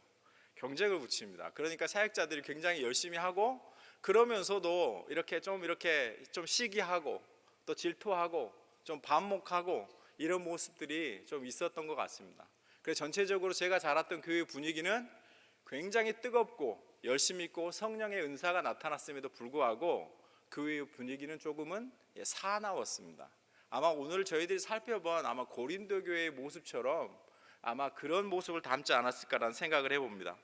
Speaker 4: 경쟁을 붙입니다. 그러니까 사역자들이 굉장히 열심히 하고 그러면서도 이렇게 좀 시기하고 또 질투하고 좀 반목하고 이런 모습들이 좀 있었던 것 같습니다. 그래서 전체적으로 제가 자랐던 교회 분위기는 굉장히 뜨겁고 열심 있고 성령의 은사가 나타났음에도 불구하고 교회의 분위기는 조금은 사나웠습니다. 아마 오늘 저희들이 살펴본 아마 고린도 교회의 모습처럼 아마 그런 모습을 담지 않았을까라는 생각을 해봅니다.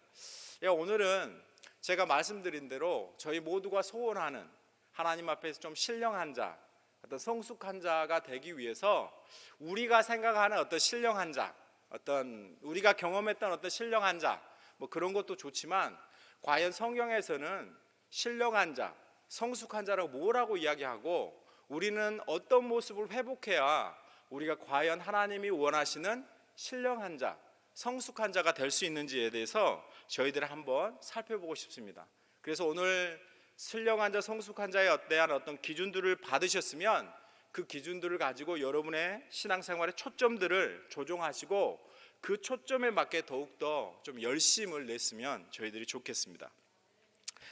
Speaker 4: 오늘은 제가 말씀드린 대로 저희 모두가 소원하는 하나님 앞에서 좀 신령한 자, 어떤 성숙한 자가 되기 위해서 우리가 생각하는 어떤 신령한 자, 어떤 우리가 경험했던 어떤 신령한 자, 뭐 그런 것도 좋지만 과연 성경에서는 신령한 자, 성숙한 자라고 뭐라고 이야기하고 우리는 어떤 모습을 회복해야 우리가 과연 하나님이 원하시는 신령한 자, 성숙한 자가 될 수 있는지에 대해서 저희들이 한번 살펴보고 싶습니다. 그래서 오늘 신령한 자, 성숙한 자에 대한 어떤 기준들을 받으셨으면 그 기준들을 가지고 여러분의 신앙생활의 초점들을 조정하시고 그 초점에 맞게 더욱더 좀 열심을 냈으면 저희들이 좋겠습니다.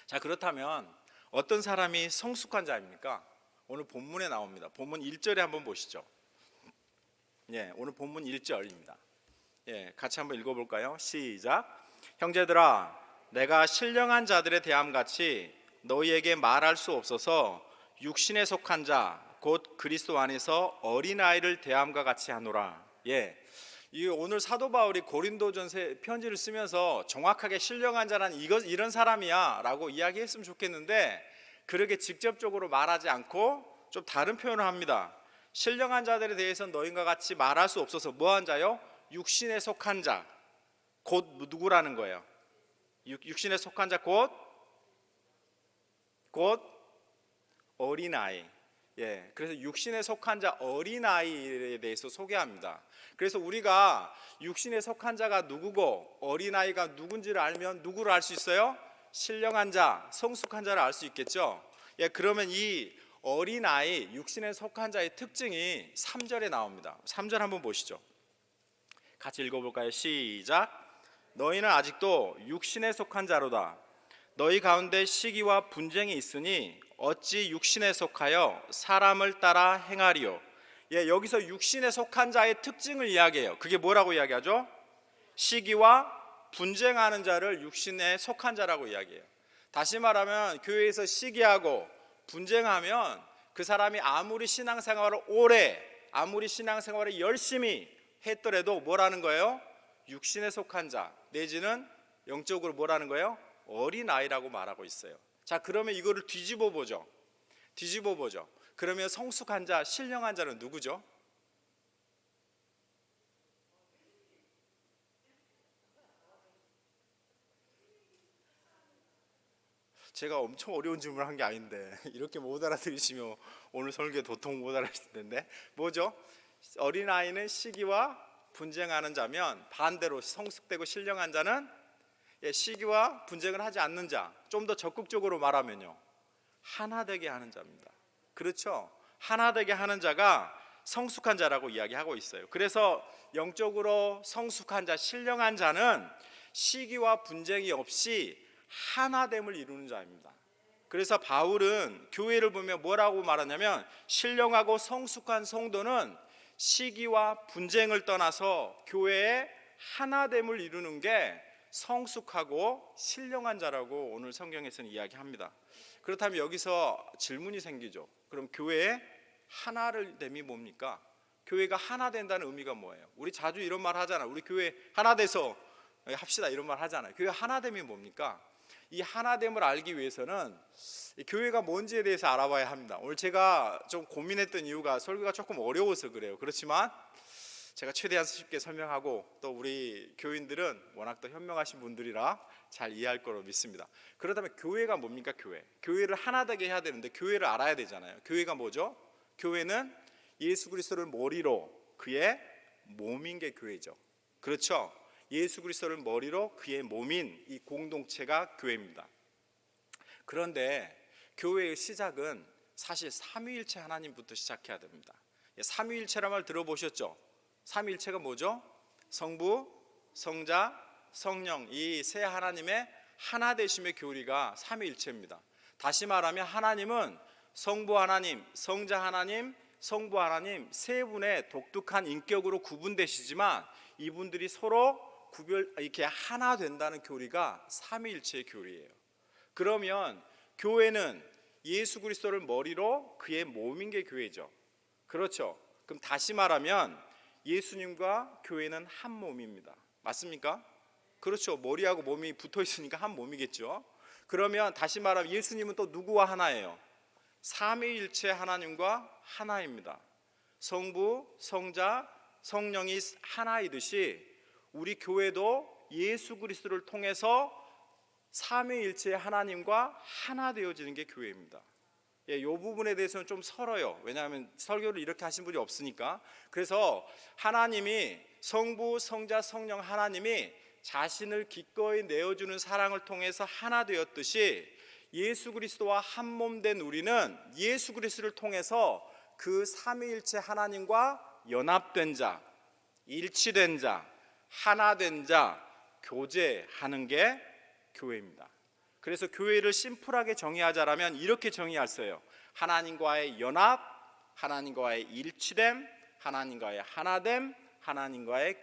Speaker 4: 자, 그렇다면 어떤 사람이 성숙한 자입니까? 오늘 본문에 나옵니다. 본문 1절에 한번 보시죠. 오늘 본문 1절입니다. 같이 한번 읽어볼까요? 시작. 형제들아, 내가 신령한 자들의 대함같이 너희에게 말할 수 없어서 육신에 속한 자, 곧 그리스도 안에서 어린아이를 대함과 같이 하노라. 이 오늘 사도 바울이 고린도전서 편지를 쓰면서 정확하게 신령한 자란 이런 사람이야 라고 이야기했으면 좋겠는데 그렇게 직접적으로 말하지 않고 좀 다른 표현을 합니다. 신령한 자들에 대해서는 너희와 같이 말할 수 없어서 뭐한 자요? 육신에 속한 자, 곧 누구라는 거예요? 육신에 속한 자 곧 어린아이. 그래서 육신에 속한 자 어린아이에 대해서 소개합니다. 그래서 우리가 육신에 속한 자가 누구고 어린아이가 누군지를 알면 누구를 알 수 있어요? 신령한 자, 성숙한 자를 알 수 있겠죠. 그러면 이 어린아이, 육신에 속한 자의 특징이 3절에 나옵니다. 3절 한번 보시죠. 같이 읽어볼까요? 시작. 너희는 아직도 육신에 속한 자로다. 너희 가운데 시기와 분쟁이 있으니 어찌 육신에 속하여 사람을 따라 행하리요. 여기서 육신에 속한 자의 특징을 이야기해요. 그게 뭐라고 이야기하죠? 시기와 분쟁하는 자를 육신에 속한 자라고 이야기해요. 다시 말하면 교회에서 시기하고 분쟁하면 그 사람이 아무리 신앙생활을 오래, 아무리 신앙생활을 열심히 했더라도 뭐라는 거예요? 육신에 속한 자 내지는 영적으로 뭐라는 거예요? 어린아이라고 말하고 있어요. 자, 그러면 이거를 뒤집어 보죠. 그러면 성숙한 자, 신령한 자는 누구죠? 제가 엄청 어려운 질문을 한 게 아닌데 이렇게 못 알아들으시면 오늘 설교에 도통 못 알아들을 텐데, 뭐죠? 어린아이는 시기와 분쟁하는 자면 반대로 성숙되고 신령한 자는 시기와 분쟁을 하지 않는 자, 좀 더 적극적으로 말하면요, 하나 되게 하는 자입니다. 그렇죠? 하나 되게 하는 자가 성숙한 자라고 이야기하고 있어요. 그래서 영적으로 성숙한 자, 신령한 자는 시기와 분쟁이 없이 하나됨을 이루는 자입니다. 그래서 바울은 교회를 보면 뭐라고 말하냐면, 신령하고 성숙한 성도는 시기와 분쟁을 떠나서 교회의 하나됨을 이루는 게 성숙하고 신령한 자라고 오늘 성경에서는 이야기합니다. 그렇다면 여기서 질문이 생기죠. 그럼 교회의 하나됨이 뭡니까? 교회가 하나 된다는 의미가 뭐예요? 우리 자주 이런 말 하잖아요. 우리 교회 하나 돼서 합시다, 이런 말 하잖아요. 교회 하나됨이 뭡니까? 이 하나됨을 알기 위해서는 교회가 뭔지에 대해서 알아봐야 합니다. 오늘 제가 좀 고민했던 이유가 설교가 조금 어려워서 그래요. 그렇지만 제가 최대한 쉽게 설명하고, 또 우리 교인들은 워낙 또 현명하신 분들이라 잘 이해할 거로 믿습니다. 그렇다면 교회가 뭡니까? 교회를 하나 되게 해야 되는데 교회를 알아야 되잖아요. 교회가 뭐죠? 교회는 예수 그리스도를 머리로 그의 몸인 게 교회죠. 그렇죠? 예수 그리스도를 머리로 그의 몸인 이 공동체가 교회입니다. 그런데 교회의 시작은 사실 삼위일체 하나님부터 시작해야 됩니다. 삼위일체란 말 들어보셨죠? 삼위일체가 뭐죠? 성부, 성자, 성령, 이 세 하나님의 하나 되심의 교리가 삼위일체입니다. 다시 말하면 하나님은 성부 하나님, 성자 하나님, 성부 하나님 세 분의 독특한 인격으로 구분되시지만 이분들이 서로 이렇게 하나 된다는 교리가 삼위일체의 교리예요. 그러면 교회는 예수 그리스도를 머리로 그의 몸인 게 교회죠. 그렇죠? 그럼 다시 말하면 예수님과 교회는 한 몸입니다. 맞습니까? 그렇죠. 머리하고 몸이 붙어 있으니까 한 몸이겠죠. 그러면 다시 말하면 예수님은 또 누구와 하나예요? 삼위일체 하나님과 하나입니다. 성부, 성자, 성령이 하나이듯이 우리 교회도 예수 그리스도를 통해서 삼위일체 하나님과 하나 되어지는 게 교회입니다. 이 부분에 대해서는 좀 설어요. 왜냐하면 설교를 이렇게 하신 분이 없으니까. 그래서 하나님이 성부, 성자, 성령 하나님이 자신을 기꺼이 내어주는 사랑을 통해서 하나 되었듯이 예수 그리스도와 한 몸 된 우리는 예수 그리스도를 통해서 그 삼위일체 하나님과 연합된 자, 일치된 자, 하나 된 자, 교제하는 게 교회입니다. 그래서 교회를 심플하게 정의하자라면 이렇게 정의했어요. 하나님과의 연합, 하나님과의 일치됨, 하나님과의 하나됨, 하나님과의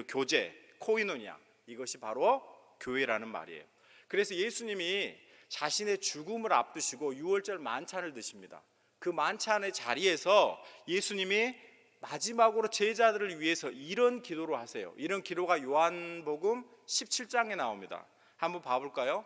Speaker 4: 교제, 코이노니아, 이것이 바로 교회라는 말이에요. 그래서 예수님이 자신의 죽음을 앞두시고 유월절 만찬을 드십니다. 그 만찬의 자리에서 예수님이 마지막으로 제자들을 위해서 이런 기도를 하세요. 이런 기도가 요한복음 17장에 나옵니다. 한번 봐볼까요?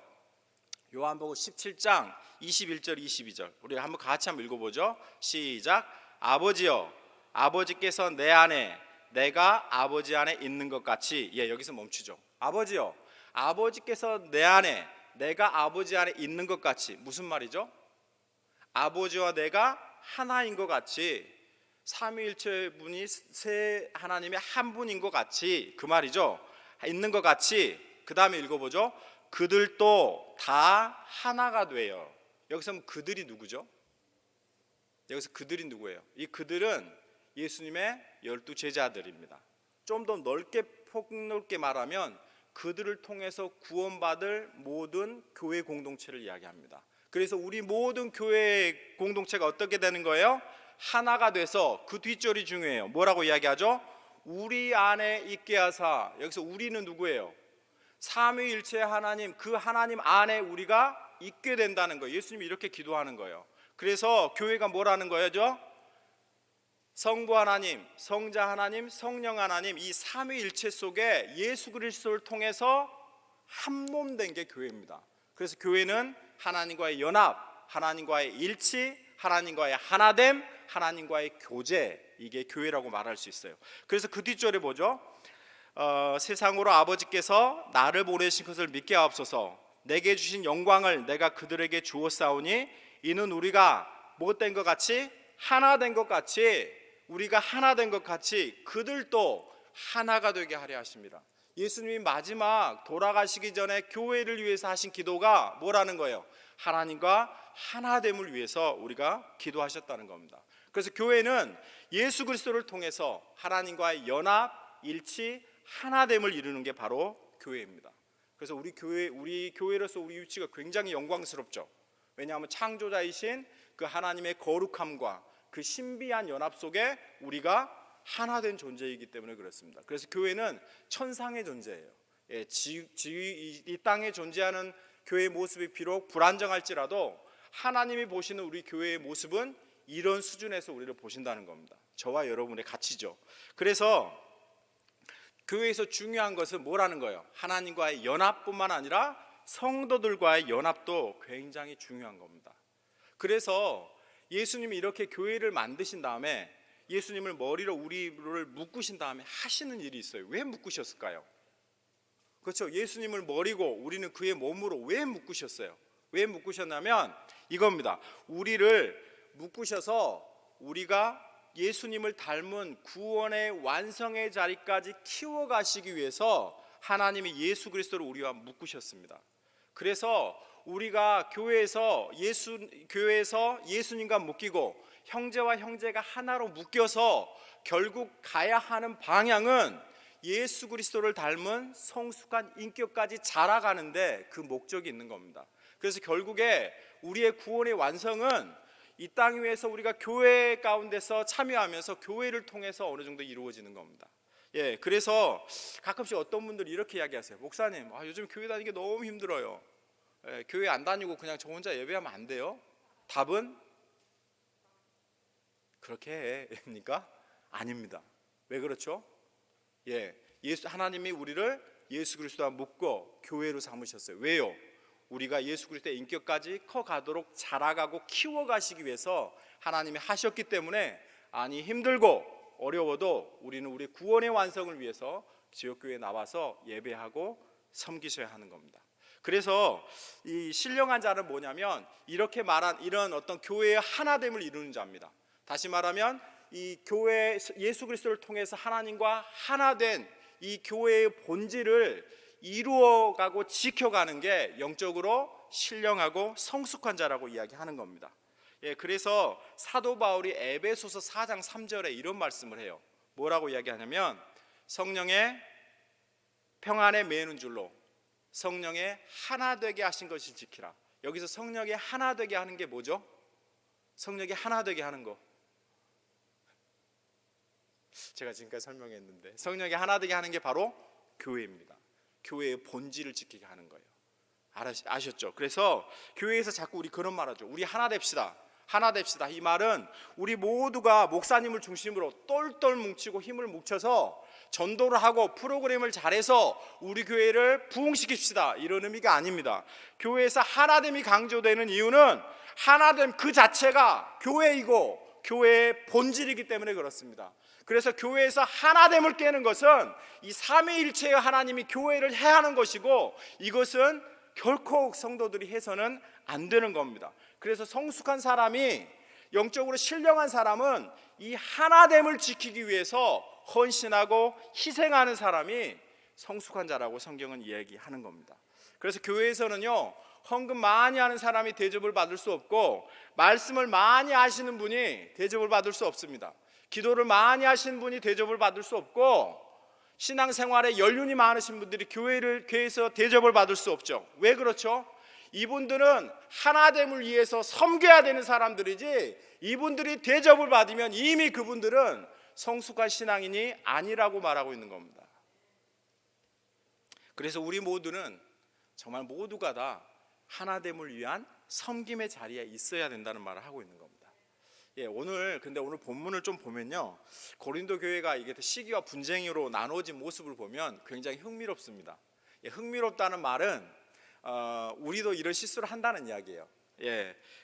Speaker 4: 요한복음 17장 21절 22절 우리 한번 같이 한번 읽어보죠. 시작. 아버지여, 아버지께서 내 안에 내가 아버지 안에 있는 것 같이. 여기서 멈추죠. 아버지여, 아버지께서 내 안에 내가 아버지 안에 있는 것 같이. 무슨 말이죠? 아버지와 내가 하나인 것 같이, 삼위일체 분이 세 하나님의 한 분인 것 같이, 그 말이죠. 있는 것 같이. 그 다음에 읽어보죠. 그들도 다 하나가 돼요. 여기서 그들이 누구죠? 여기서 그들이 누구예요? 이 그들은 예수님의 12 제자들입니다. 좀 더 폭넓게 말하면 그들을 통해서 구원받을 모든 교회 공동체를 이야기합니다. 그래서 우리 모든 교회 공동체가 어떻게 되는 거예요? 하나가 돼서, 그 뒷절이 중요해요. 뭐라고 이야기하죠? 우리 안에 있게 하사. 여기서 우리는 누구예요? 삼위일체 하나님, 그 하나님 안에 우리가 있게 된다는 거예요. 예수님이 이렇게 기도하는 거예요. 그래서 교회가 뭐라는 거예요? 성부 하나님, 성자 하나님, 성령 하나님, 이 삼위일체 속에 예수 그리스도를 통해서 한 몸 된 게 교회입니다. 그래서 교회는 하나님과의 연합, 하나님과의 일치, 하나님과의 하나됨, 하나님과의 교제, 이게 교회라고 말할 수 있어요. 그래서 그 뒷절에 보죠. 세상으로 아버지께서 나를 보내신 것을 믿게 하옵소서. 내게 주신 영광을 내가 그들에게 주었사오니 이는 우리가 무엇된 것 같이 하나 된 것 같이 우리가 하나 된 것 같이 그들도 하나가 되게 하려 하십니다. 예수님이 마지막 돌아가시기 전에 교회를 위해서 하신 기도가 뭐라는 거예요? 하나님과 하나됨을 위해서 우리가 기도하셨다는 겁니다. 그래서 교회는 예수 그리스도를 통해서 하나님과의 연합, 일치, 하나됨을 이루는 게 바로 교회입니다. 그래서 우리 교회로서 우리 위치가 굉장히 영광스럽죠. 왜냐하면 창조자이신 그 하나님의 거룩함과 그 신비한 연합 속에 우리가 하나 된 존재이기 때문에 그렇습니다. 그래서 교회는 천상의 존재예요. 이 땅에 존재하는 교회의 모습이 비록 불안정할지라도 하나님이 보시는 우리 교회의 모습은 이런 수준에서 우리를 보신다는 겁니다. 저와 여러분의 가치죠. 그래서 교회에서 중요한 것은 뭐라는 거예요? 하나님과의 연합뿐만 아니라 성도들과의 연합도 굉장히 중요한 겁니다. 그래서 예수님이 이렇게 교회를 만드신 다음에 예수님을 머리로 우리를 묶으신 다음에 하시는 일이 있어요. 왜 묶으셨을까요? 그렇죠. 예수님을 머리고 우리는 그의 몸으로 왜 묶으셨어요? 왜 묶으셨냐면 이겁니다. 우리를 묶으셔서 우리가 예수님을 닮은 구원의 완성의 자리까지 키워가시기 위해서 하나님이 예수 그리스도를 우리와 묶으셨습니다. 그래서 우리가 교회에서 예수님과 묶이고 형제와 형제가 하나로 묶여서 결국 가야 하는 방향은 예수 그리스도를 닮은 성숙한 인격까지 자라가는데 그 목적이 있는 겁니다. 그래서 결국에 우리의 구원의 완성은 이 땅 위에서 우리가 교회 가운데서 참여하면서 교회를 통해서 어느 정도 이루어지는 겁니다. 그래서 가끔씩 어떤 분들이 이렇게 이야기하세요. 목사님, 요즘 교회 다니기 너무 힘들어요. 교회 안 다니고 그냥 저 혼자 예배하면 안 돼요? 답은 그렇게 해입니까? 아닙니다. 왜 그렇죠? 하나님이 우리를 예수 그리스도와 묶고 교회로 삼으셨어요. 왜요? 우리가 예수 그리스도의 인격까지 커가도록 자라가고 키워가시기 위해서 하나님이 하셨기 때문에 힘들고 어려워도 우리는 우리 구원의 완성을 위해서 지역교회에 나와서 예배하고 섬기셔야 하는 겁니다. 그래서 이 신령한 자는 뭐냐면 이렇게 말한 이런 어떤 교회의 하나됨을 이루는 자입니다. 다시 말하면 이 교회 예수 그리스도를 통해서 하나님과 하나된 이 교회의 본질을 이루어가고 지켜가는 게 영적으로 신령하고 성숙한 자라고 이야기하는 겁니다. 그래서 사도 바울이 에베소서 4장 3절에 이런 말씀을 해요. 뭐라고 이야기하냐면 성령의 평안에 매이는 줄로 성령의 하나 되게 하신 것을 지키라. 여기서 성령의 하나 되게 하는 게 뭐죠? 성령의 하나 되게 하는 거 제가 지금까지 설명했는데 성령의 하나 되게 하는 게 바로 교회입니다. 교회의 본질을 지키게 하는 거예요. 아셨죠? 그래서 교회에서 자꾸 우리 그런 말 하죠. 우리 하나 됩시다. 하나 됩시다. 이 말은 우리 모두가 목사님을 중심으로 똘똘 뭉치고 힘을 뭉쳐서 전도를 하고 프로그램을 잘해서 우리 교회를 부흥시킵시다. 이런 의미가 아닙니다. 교회에서 하나됨이 강조되는 이유는 하나됨 그 자체가 교회이고 교회의 본질이기 때문에 그렇습니다. 그래서 교회에서 하나됨을 깨는 것은 이 삼위일체의 하나님이 교회를 해하는 것이고 이것은 결코 성도들이 해서는 안 되는 겁니다. 그래서 성숙한 사람이 영적으로 신령한 사람은 이 하나됨을 지키기 위해서 헌신하고 희생하는 사람이 성숙한 자라고 성경은 이야기하는 겁니다. 그래서 교회에서는요 헌금 많이 하는 사람이 대접을 받을 수 없고 말씀을 많이 하시는 분이 대접을 받을 수 없습니다. 기도를 많이 하시는 분이 대접을 받을 수 없고 신앙생활에 연륜이 많으신 분들이 교회에서 대접을 받을 수 없죠. 왜 그렇죠? 이분들은 하나됨을 위해서 섬겨야 되는 사람들이지 이분들이 대접을 받으면 이미 그분들은 성숙한 신앙인이 아니라고 말하고 있는 겁니다. 그래서 우리 모두는 정말 모두가 다 하나됨을 위한 섬김의 자리에 있어야 된다는 말을 하고 있는 겁니다. 오늘 본문을 좀 보면요 고린도 교회가 이게 시기와 분쟁으로 나눠진 모습을 보면 굉장히 흥미롭습니다. 흥미롭다는 말은 우리도 이런 실수를 한다는 이야기예요.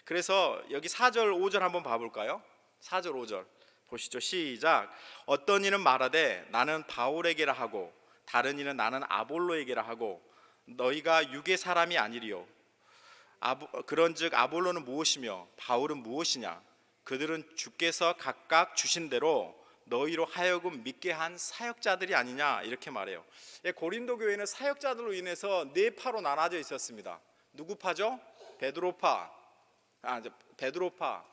Speaker 4: 그래서 여기 4절 5절 한번 봐볼까요? 4절 5절 보시죠. 시작. 어떤 이는 말하되 나는 바울에게라 하고 다른 이는 나는 아볼로에게라 하고 너희가 육의 사람이 아니리요. 그런즉 아볼로는 무엇이며 바울은 무엇이냐? 그들은 주께서 각각 주신 대로 너희로 하여금 믿게 한 사역자들이 아니냐, 이렇게 말해요. 고린도 교회는 사역자들로 인해서 네 파로 나눠져 있었습니다. 누구 파죠? 베드로파,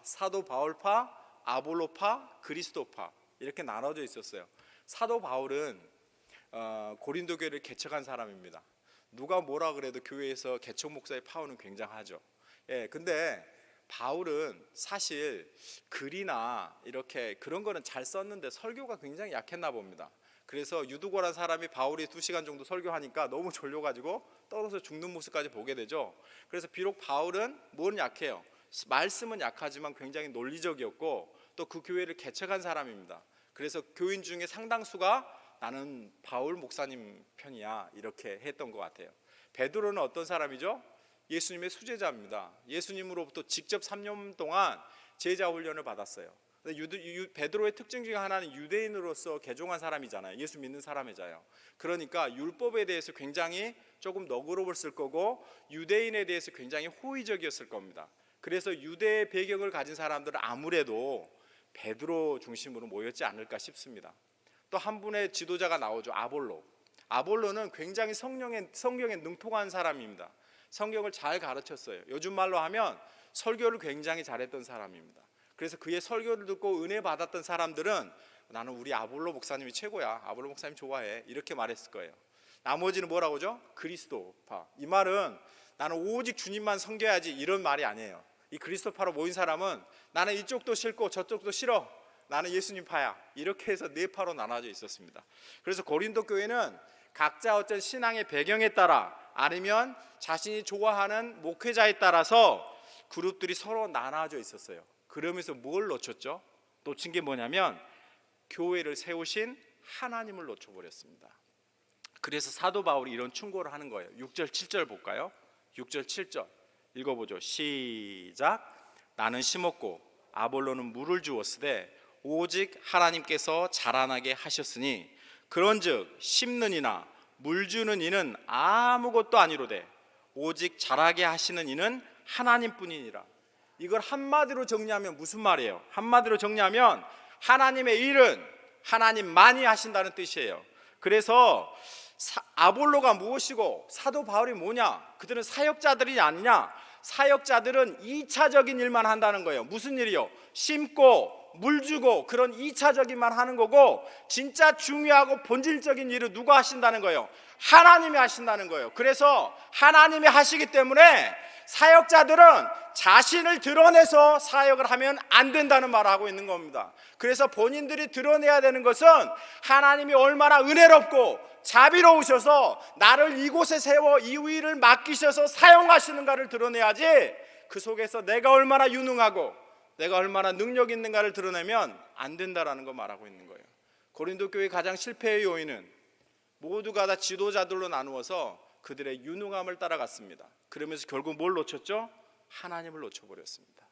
Speaker 4: 사도 바울파, 아볼로파, 그리스도파, 이렇게 나눠져 있었어요. 사도 바울은 고린도 교회를 개척한 사람입니다. 누가 뭐라 그래도 교회에서 개척 목사의 파워는 굉장하죠. 근데 바울은 사실 글이나 이렇게 그런 거는 잘 썼는데 설교가 굉장히 약했나 봅니다. 그래서 유두고란 사람이 바울이 2시간 정도 설교하니까 너무 졸려가지고 떨어져 죽는 모습까지 보게 되죠. 그래서 비록 바울은 뭐는 약해요. 말씀은 약하지만 굉장히 논리적이었고 또 그 교회를 개척한 사람입니다. 그래서 교인 중에 상당수가 나는 바울 목사님 편이야, 이렇게 했던 것 같아요. 베드로는 어떤 사람이죠? 예수님의 수제자입니다. 예수님으로부터 직접 3년 동안 제자 훈련을 받았어요. 베드로의 특징 중에 하나는 유대인으로서 개종한 사람이잖아요. 예수 믿는 사람이잖아요. 그러니까 율법에 대해서 굉장히 조금 너그러웠을 거고 유대인에 대해서 굉장히 호의적이었을 겁니다. 그래서 유대 배경을 가진 사람들은 아무래도 베드로 중심으로 모였지 않을까 싶습니다. 또 한 분의 지도자가 나오죠. 아볼로는 굉장히 성경에 능통한 사람입니다. 성경을 잘 가르쳤어요. 요즘 말로 하면 설교를 굉장히 잘했던 사람입니다. 그래서 그의 설교를 듣고 은혜 받았던 사람들은 나는 우리 아볼로 목사님이 최고야, 아볼로 목사님 좋아해, 이렇게 말했을 거예요. 나머지는 뭐라고 하죠? 그리스도파. 이 말은 나는 오직 주님만 섬겨야지, 이런 말이 아니에요. 이 그리스도파로 모인 사람은 나는 이쪽도 싫고 저쪽도 싫어, 나는 예수님 파야, 이렇게 해서 네 파로 나눠져 있었습니다. 그래서 고린도 교회는 각자 어떤 신앙의 배경에 따라 아니면 자신이 좋아하는 목회자에 따라서 그룹들이 서로 나눠져 있었어요. 그러면서 뭘 놓쳤죠? 놓친 게 뭐냐면 교회를 세우신 하나님을 놓쳐버렸습니다. 그래서 사도 바울이 이런 충고를 하는 거예요. 6절 7절 볼까요? 6절 7절 읽어보죠. 시작. 나는 심었고 아볼로는 물을 주었으되 오직 하나님께서 자라나게 하셨으니 그런즉 심는 이나 물 주는 이는 아무것도 아니로되 오직 자라게 하시는 이는 하나님뿐이니라. 이걸 한마디로 정리하면 무슨 말이에요? 한마디로 정리하면 하나님의 일은 하나님만이 하신다는 뜻이에요. 그래서 아볼로가 무엇이고 사도 바울이 뭐냐? 그들은 사역자들이 아니냐? 사역자들은 2차적인 일만 한다는 거예요. 무슨 일이요? 심고 물 주고 그런 2차적인 말 하는 거고, 진짜 중요하고 본질적인 일을 누가 하신다는 거예요? 하나님이 하신다는 거예요. 그래서 하나님이 하시기 때문에 사역자들은 자신을 드러내서 사역을 하면 안 된다는 말을 하고 있는 겁니다. 그래서 본인들이 드러내야 되는 것은 하나님이 얼마나 은혜롭고 자비로우셔서 나를 이곳에 세워 이 일을 맡기셔서 사용하시는가를 드러내야지, 그 속에서 내가 얼마나 유능하고 내가 얼마나 능력 있는가를 드러내면 안 된다라는 거 말하고 있는 거예요. 고린도 교회 가장 실패의 요인은 모두가 다 지도자들로 나누어서 그들의 유능함을 따라갔습니다. 그러면서 결국 뭘 놓쳤죠? 하나님을 놓쳐버렸습니다.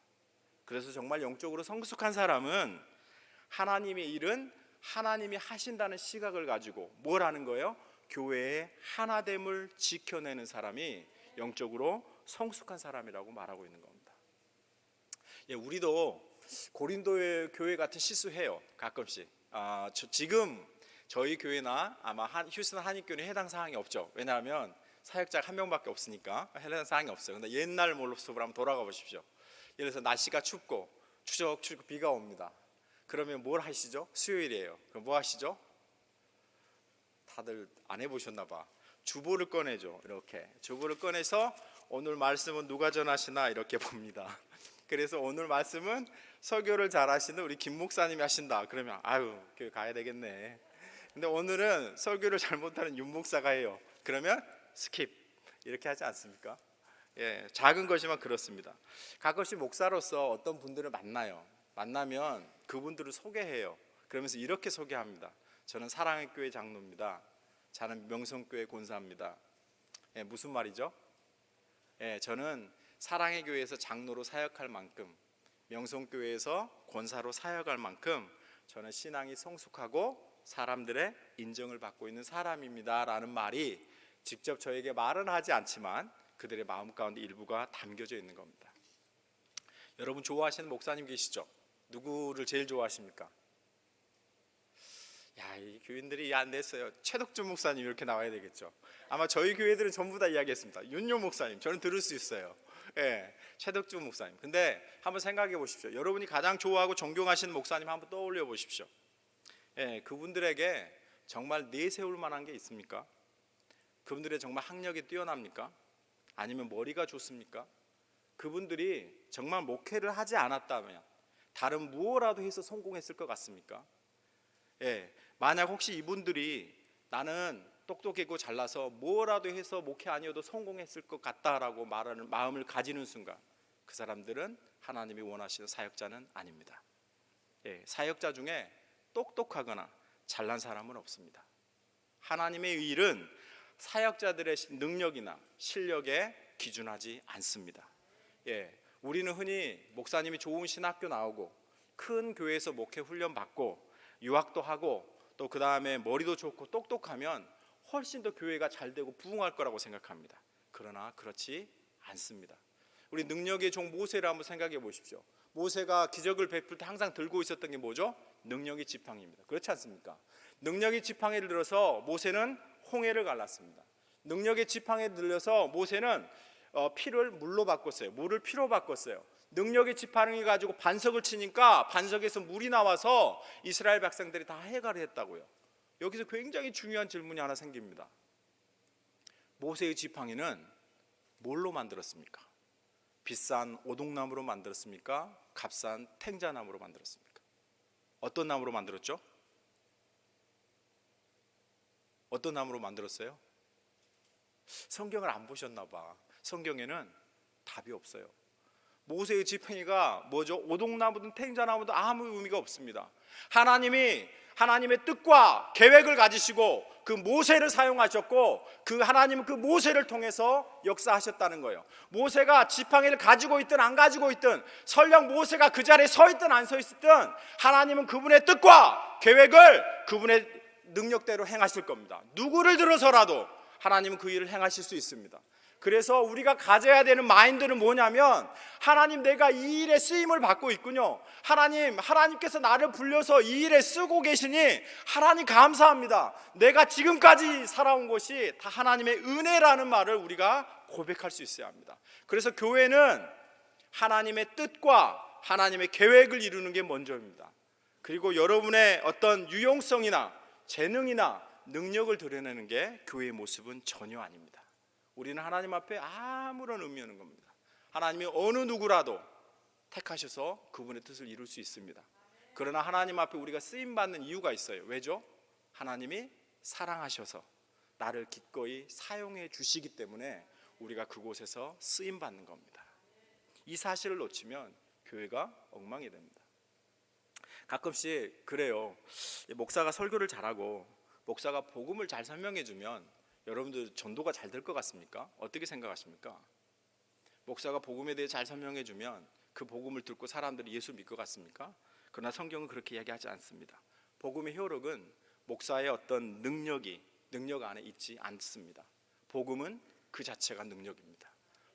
Speaker 4: 그래서 정말 영적으로 성숙한 사람은 하나님의 일은 하나님이 하신다는 시각을 가지고 뭘 하는 거예요? 교회의 하나됨을 지켜내는 사람이 영적으로 성숙한 사람이라고 말하고 있는 겁니다. 우리도 고린도의 교회 같은 실수해요, 가끔씩. 지금 저희 교회나 아마 휴스턴 한인교회는 해당 사항이 없죠. 왜냐하면 사역자가 한 명밖에 없으니까 해당 사항이 없어요. 근데 옛날 모습으로 한번 돌아가 보십시오. 예를 들어서 날씨가 춥고 추적추적 비가 옵니다. 그러면 뭘 하시죠? 수요일이에요. 그럼 뭐 하시죠? 다들 안 해보셨나 봐. 주보를 꺼내죠. 이렇게 주보를 꺼내서 오늘 말씀은 누가 전하시나 이렇게 봅니다. 그래서 오늘 말씀은 설교를 잘 하시는 우리 김 목사님이 하신다. 그러면 아유, 교회 가야 되겠네. 근데 오늘은 설교를 잘 못하는 윤 목사가 해요. 그러면 스킵, 이렇게 하지 않습니까? 작은 것이만 그렇습니다. 가끔씩 목사로서 어떤 분들을 만나면 그분들을 소개해요. 그러면서 이렇게 소개합니다. 저는 사랑의 교회 장로입니다. 저는 명성교회 권사입니다. 무슨 말이죠? 저는 사랑의 교회에서 장로로 사역할 만큼, 명성교회에서 권사로 사역할 만큼 저는 신앙이 성숙하고 사람들의 인정을 받고 있는 사람입니다 라는 말이 직접 저에게 말은 하지 않지만 그들의 마음 가운데 일부가 담겨져 있는 겁니다. 여러분 좋아하시는 목사님 계시죠? 누구를 제일 좋아하십니까? 야, 이 교인들이 안 됐어요. 최덕준 목사님 이렇게 나와야 되겠죠. 아마 저희 교회들은 전부 다 이야기했습니다. 윤요 목사님, 저는 들을 수 있어요. 예, 최덕준 목사님. 근데 한번 생각해 보십시오. 여러분이 가장 좋아하고 존경하시는 목사님 한번 떠올려 보십시오. 예, 그분들에게 정말 내세울 만한 게 있습니까? 그분들의 정말 학력이 뛰어납니까? 아니면 머리가 좋습니까? 그분들이 정말 목회를 하지 않았다면 다른 무엇라도 해서 성공했을 것 같습니까? 예, 만약 혹시 이분들이 나는 똑똑하고 잘나서 뭐라도 해서 목회 아니어도 성공했을 것 같다라고 말하는 마음을 가지는 순간 그 사람들은 하나님이 원하시는 사역자는 아닙니다. 예, 사역자 중에 똑똑하거나 잘난 사람은 없습니다. 하나님의 일은 사역자들의 능력이나 실력에 기준하지 않습니다. 예, 우리는 흔히 목사님이 좋은 신학교 나오고 큰 교회에서 목회 훈련 받고 유학도 하고 또 그 다음에 머리도 좋고 똑똑하면 훨씬 더 교회가 잘 되고 부흥할 거라고 생각합니다. 그러나 그렇지 않습니다. 우리 능력의 종 모세를 한번 생각해 보십시오. 모세가 기적을 베풀 때 항상 들고 있었던 게 뭐죠? 능력의 지팡이입니다. 그렇지 않습니까? 능력의 지팡이를 들어서 모세는 홍해를 갈랐습니다. 능력의 지팡이를 들려서 모세는 피를 물로 바꿨어요. 물을 피로 바꿨어요. 능력의 지팡이 가지고 반석을 치니까 반석에서 물이 나와서 이스라엘 백성들이 다 해결을 했다고요. 여기서 굉장히 중요한 질문이 하나 생깁니다. 모세의 지팡이는 뭘로 만들었습니까? 비싼 오동나무로 만들었습니까? 값싼 탱자나무로 만들었습니까? 어떤 나무로 만들었죠? 어떤 나무로 만들었어요? 성경을 안 보셨나 봐. 성경에는 답이 없어요. 모세의 지팡이가 뭐죠? 오동나무든 탱자나무든 아무 의미가 없습니다. 하나님이 하나님의 뜻과 계획을 가지시고 그 모세를 사용하셨고 그 하나님은 그 모세를 통해서 역사하셨다는 거예요. 모세가 지팡이를 가지고 있든 안 가지고 있든 설령 모세가 그 자리에 서 있든 안 서 있든 하나님은 그분의 뜻과 계획을 그분의 능력대로 행하실 겁니다. 누구를 들어서라도 하나님은 그 일을 행하실 수 있습니다. 그래서 우리가 가져야 되는 마인드는 뭐냐면 하나님 내가 이 일에 쓰임을 받고 있군요. 하나님께서 나를 불려서 이 일에 쓰고 계시니 하나님 감사합니다. 내가 지금까지 살아온 것이 다 하나님의 은혜라는 말을 우리가 고백할 수 있어야 합니다. 그래서 교회는 하나님의 뜻과 하나님의 계획을 이루는 게 먼저입니다. 그리고 여러분의 어떤 유용성이나 재능이나 능력을 드러내는 게 교회의 모습은 전혀 아닙니다. 우리는 하나님 앞에 아무런 의미 없는 겁니다. 하나님이 어느 누구라도 택하셔서 그분의 뜻을 이룰 수 있습니다. 그러나 하나님 앞에 우리가 쓰임받는 이유가 있어요. 왜죠? 하나님이 사랑하셔서 나를 기꺼이 사용해 주시기 때문에 우리가 그곳에서 쓰임받는 겁니다. 이 사실을 놓치면 교회가 엉망이 됩니다. 가끔씩 그래요. 목사가 설교를 잘하고 목사가 복음을 잘 설명해 주면 여러분들 전도가 잘 될 것 같습니까? 어떻게 생각하십니까? 목사가 복음에 대해 잘 설명해 주면 그 복음을 듣고 사람들이 예수를 믿을 것 같습니까? 그러나 성경은 그렇게 이야기하지 않습니다. 복음의 효력은 목사의 어떤 능력 안에 있지 않습니다. 복음은 그 자체가 능력입니다.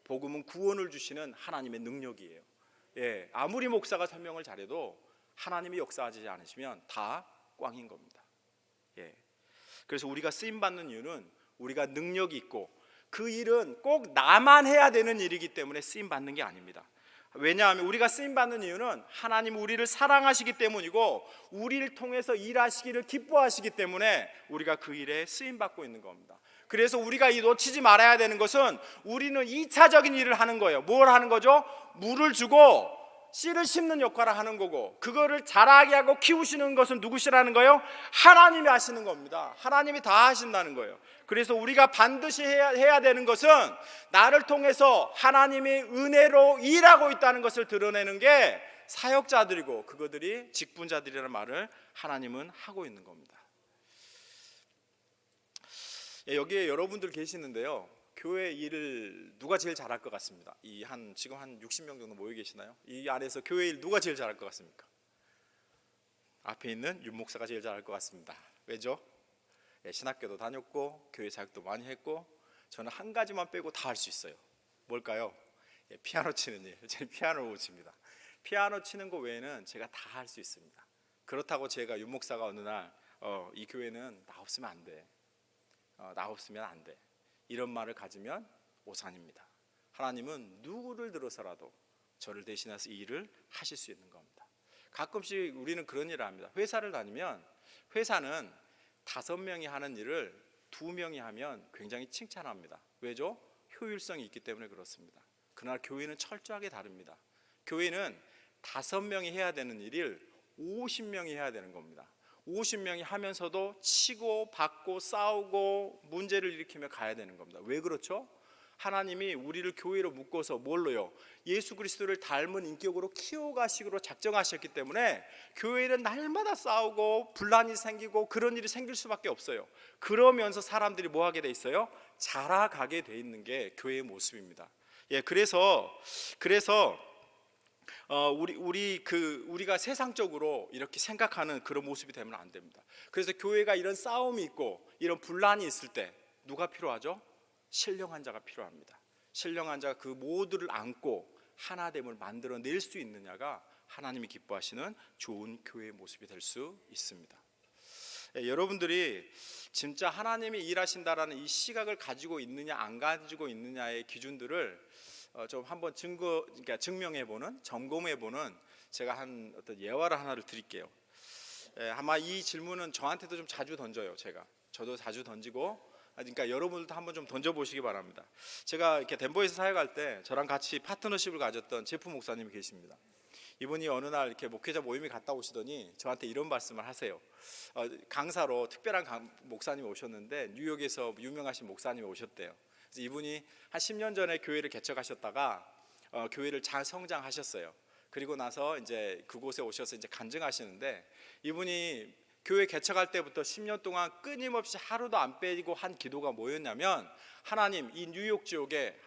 Speaker 4: 복음은 구원을 주시는 하나님의 능력이에요. 예, 아무리 목사가 설명을 잘해도 하나님이 역사하지 않으시면 다 꽝인 겁니다. 예, 그래서 우리가 쓰임받는 이유는 우리가 능력이 있고 그 일은 꼭 나만 해야 되는 일이기 때문에 쓰임받는 게 아닙니다. 왜냐하면 우리가 쓰임받는 이유는 하나님 우리를 사랑하시기 때문이고 우리를 통해서 일하시기를 기뻐하시기 때문에 우리가 그 일에 쓰임받고 있는 겁니다. 그래서 우리가 이 놓치지 말아야 되는 것은 우리는 2차적인 일을 하는 거예요. 뭘 하는 거죠? 물을 주고 씨를 심는 역할을 하는 거고 그거를 자라게 하고 키우시는 것은 누구시라는 거예요? 하나님이 하시는 겁니다. 하나님이 다 하신다는 거예요. 그래서 우리가 반드시 해야 되는 것은 나를 통해서 하나님이 은혜로 일하고 있다는 것을 드러내는 게 사역자들이고 그것들이 직분자들이라는 말을 하나님은 하고 있는 겁니다. 여기에 여러분들 계시는데요. 교회 일을 누가 제일 잘할 것 같습니다. 지금 한 60명 정도 모여 계시나요? 이 안에서 교회 일 누가 제일 잘할 것 같습니까? 앞에 있는 윤 목사가 제일 잘할 것 같습니다. 왜죠? 신학교도 다녔고 교회 사역도 많이 했고 저는 한 가지만 빼고 다 할 수 있어요. 뭘까요? 예, 피아노 치는 일. 저는 피아노를 못 칩니다. 피아노 치는 거 외에는 제가 다 할 수 있습니다. 그렇다고 제가 윤 목사가 어느 날 이 교회는 나 없으면 안 돼. 나 없으면 안 돼. 이런 말을 가지면 오산입니다. 하나님은 누구를 들어서라도 저를 대신해서 이 일을 하실 수 있는 겁니다. 가끔씩 우리는 그런 일을 합니다. 회사를 다니면 회사는 5명이 하는 일을 2명이 하면 굉장히 칭찬합니다. 왜죠? 효율성이 있기 때문에 그렇습니다. 그러나 교회는 철저하게 다릅니다. 교회는 5명이 해야 되는 일을 50명이 해야 되는 겁니다. 50명이 하면서도 치고 받고 싸우고 문제를 일으키며 가야 되는 겁니다. 왜 그렇죠? 하나님이 우리를 교회로 묶어서 뭘로요? 예수 그리스도를 닮은 인격으로 키워가시기로 작정하셨기 때문에 교회는 날마다 싸우고 분란이 생기고 그런 일이 생길 수밖에 없어요. 그러면서 사람들이 뭐 하게 돼 있어요? 자라가게 돼 있는 게 교회의 모습입니다. 예, 그래서 우리가 세상적으로 이렇게 생각하는 그런 모습이 되면 안 됩니다. 그래서 교회가 이런 싸움이 있고 이런 분란이 있을 때 누가 필요하죠? 신령한 자가 필요합니다. 신령한 자가 그 모두를 안고 하나됨을 만들어낼 수 있느냐가 하나님이 기뻐하시는 좋은 교회의 모습이 될 수 있습니다. 여러분들이 진짜 하나님이 일하신다라는 이 시각을 가지고 있느냐 안 가지고 있느냐의 기준들을 좀 한번 그러니까 증명해보는, 점검해보는 제가 한 어떤 예화를 하나를 드릴게요. 아마 이 질문은 저한테도 좀 자주 던져요. 저도 자주 던지고, 그러니까 여러분들도 한번 좀 던져보시기 바랍니다. 제가 이렇게 덴버에서 사역할 때 저랑 같이 파트너십을 가졌던 제프 목사님이 계십니다. 이분이 어느 날 이렇게 목회자 모임에 갔다 오시더니 저한테 이런 말씀을 하세요. 강사로 특별한 목사님이 오셨는데 뉴욕에서 유명하신 목사님이 오셨대요. 그래서 이분이 한 10년 전에 교회를 개척하셨다가 교회를 잘 성장하셨어요. 그리고 나서 이제 그곳에 오셔서 이제 간증하시는데, 이분이 교회 개척할 때부터 10년 동안 끊임없이 하루도 안 빼고 한 기도가 뭐였냐면, 하나님 이 뉴욕 지역에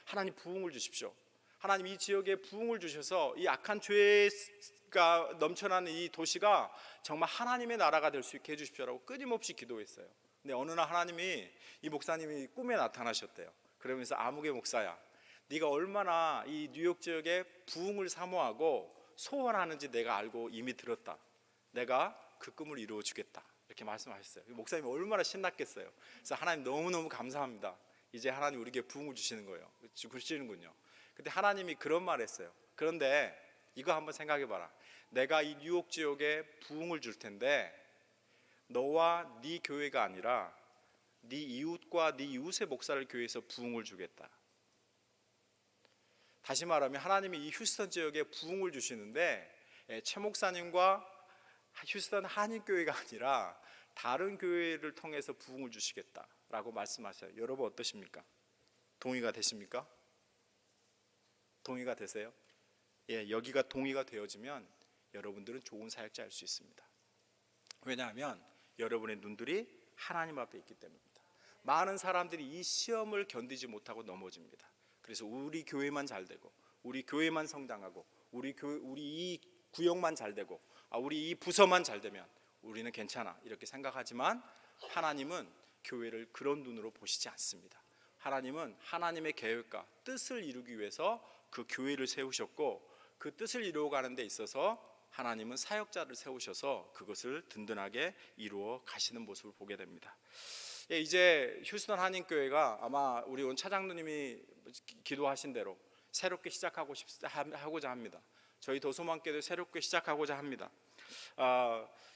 Speaker 4: 하나님 부흥을 주십시오. 하나님 이 지역에 부흥을 주셔서 이 악한 죄가 넘쳐나는 이 도시가 정말 하나님의 나라가 될 수 있게 해주십시오라고 끊임없이 기도했어요. 근데 어느 날 하나님이 이 목사님이 꿈에 나타나셨대요. 그러면서 아무개 목사야, 네가 얼마나 이 뉴욕 지역의 부흥을 사모하고 소원하는지 내가 알고 이미 들었다. 내가 그 꿈을 이루어 주겠다. 이렇게 말씀하셨어요. 목사님이 얼마나 신났겠어요. 그래서 하나님 너무너무 감사합니다. 이제 하나님 우리에게 부흥을 주시는 거예요. 주시는군요. 근데 하나님이 그런 말 했어요. 그런데 이거 한번 생각해 봐라. 내가 이 뉴욕 지역에 부흥을 줄 텐데 너와 네 교회가 아니라 네 이웃과 네 이웃의 목사를 교회에서 부흥을 주겠다. 다시 말하면 하나님이 이 휴스턴 지역에 부흥을 주시는데 최 목사님과 휴스턴 한인교회가 아니라 다른 교회를 통해서 부흥을 주시겠다라고 말씀하셔요. 여러분 어떠십니까? 동의가 되십니까? 동의가 되세요? 예, 여기가 동의가 되어지면 여러분들은 좋은 사역자일 수 있습니다. 왜냐하면 여러분의 눈들이 하나님 앞에 있기 때문입니다. 많은 사람들이 이 시험을 견디지 못하고 넘어집니다. 그래서 우리 교회만 잘 되고, 우리 교회만 성장하고, 우리 이 구역만 잘 되고, 우리 이 부서만 잘 되면 우리는 괜찮아 이렇게 생각하지만, 하나님은 교회를 그런 눈으로 보시지 않습니다. 하나님은 하나님의 계획과 뜻을 이루기 위해서 그 교회를 세우셨고, 그 뜻을 이루어가는 데 있어서 하나님은 사역자를 세우셔서 그것을 든든하게 이루어 가시는 모습을 보게 됩니다. 예, 이제 휴스턴 한인교회가 아마 우리 온 차장로님이 기도하신 대로 새롭게 시작하고자 합니다. 저희 도소망교회도 새롭게 시작하고자 합니다.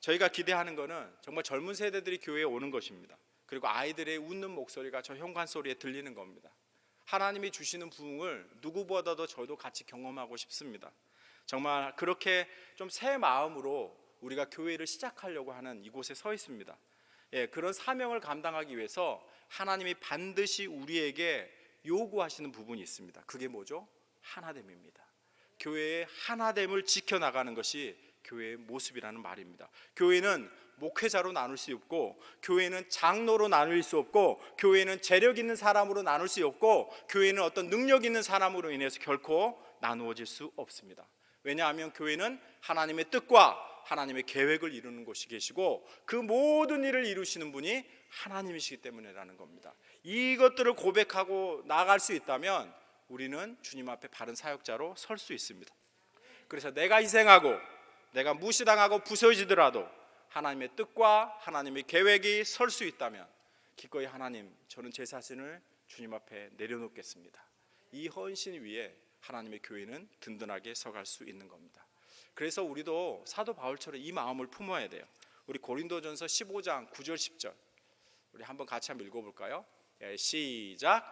Speaker 4: 저희가 기대하는 것은 정말 젊은 세대들이 교회에 오는 것입니다. 그리고 아이들의 웃는 목소리가 저 현관 소리에 들리는 겁니다. 하나님이 주시는 부흥을 누구보다도 저도 같이 경험하고 싶습니다. 정말 그렇게 좀 새 마음으로 우리가 교회를 시작하려고 하는 이곳에 서 있습니다. 예, 그런 사명을 감당하기 위해서 하나님이 반드시 우리에게 요구하시는 부분이 있습니다. 그게 뭐죠? 하나됨입니다. 교회의 하나됨을 지켜나가는 것이 교회의 모습이라는 말입니다. 교회는 목회자로 나눌 수 없고, 교회는 장로로 나눌 수 없고, 교회는 재력 있는 사람으로 나눌 수 없고, 교회는 어떤 능력 있는 사람으로 인해서 결코 나누어질 수 없습니다. 왜냐하면 교회는 하나님의 뜻과 하나님의 계획을 이루는 곳이 계시고 그 모든 일을 이루시는 분이 하나님이시기 때문이라는 겁니다. 이것들을 고백하고 나아갈 수 있다면 우리는 주님 앞에 바른 사역자로 설 수 있습니다. 그래서 내가 희생하고 내가 무시당하고 부서지더라도 하나님의 뜻과 하나님의 계획이 설 수 있다면 기꺼이 하나님, 저는 제 자신을 주님 앞에 내려놓겠습니다. 이 헌신 위에 하나님의 교회는 든든하게 서갈 수 있는 겁니다. 그래서 우리도 사도 바울처럼 이 마음을 품어야 돼요. 우리 고린도전서 15장 9절 10절 우리 한번 같이 한번 읽어볼까요? 시작.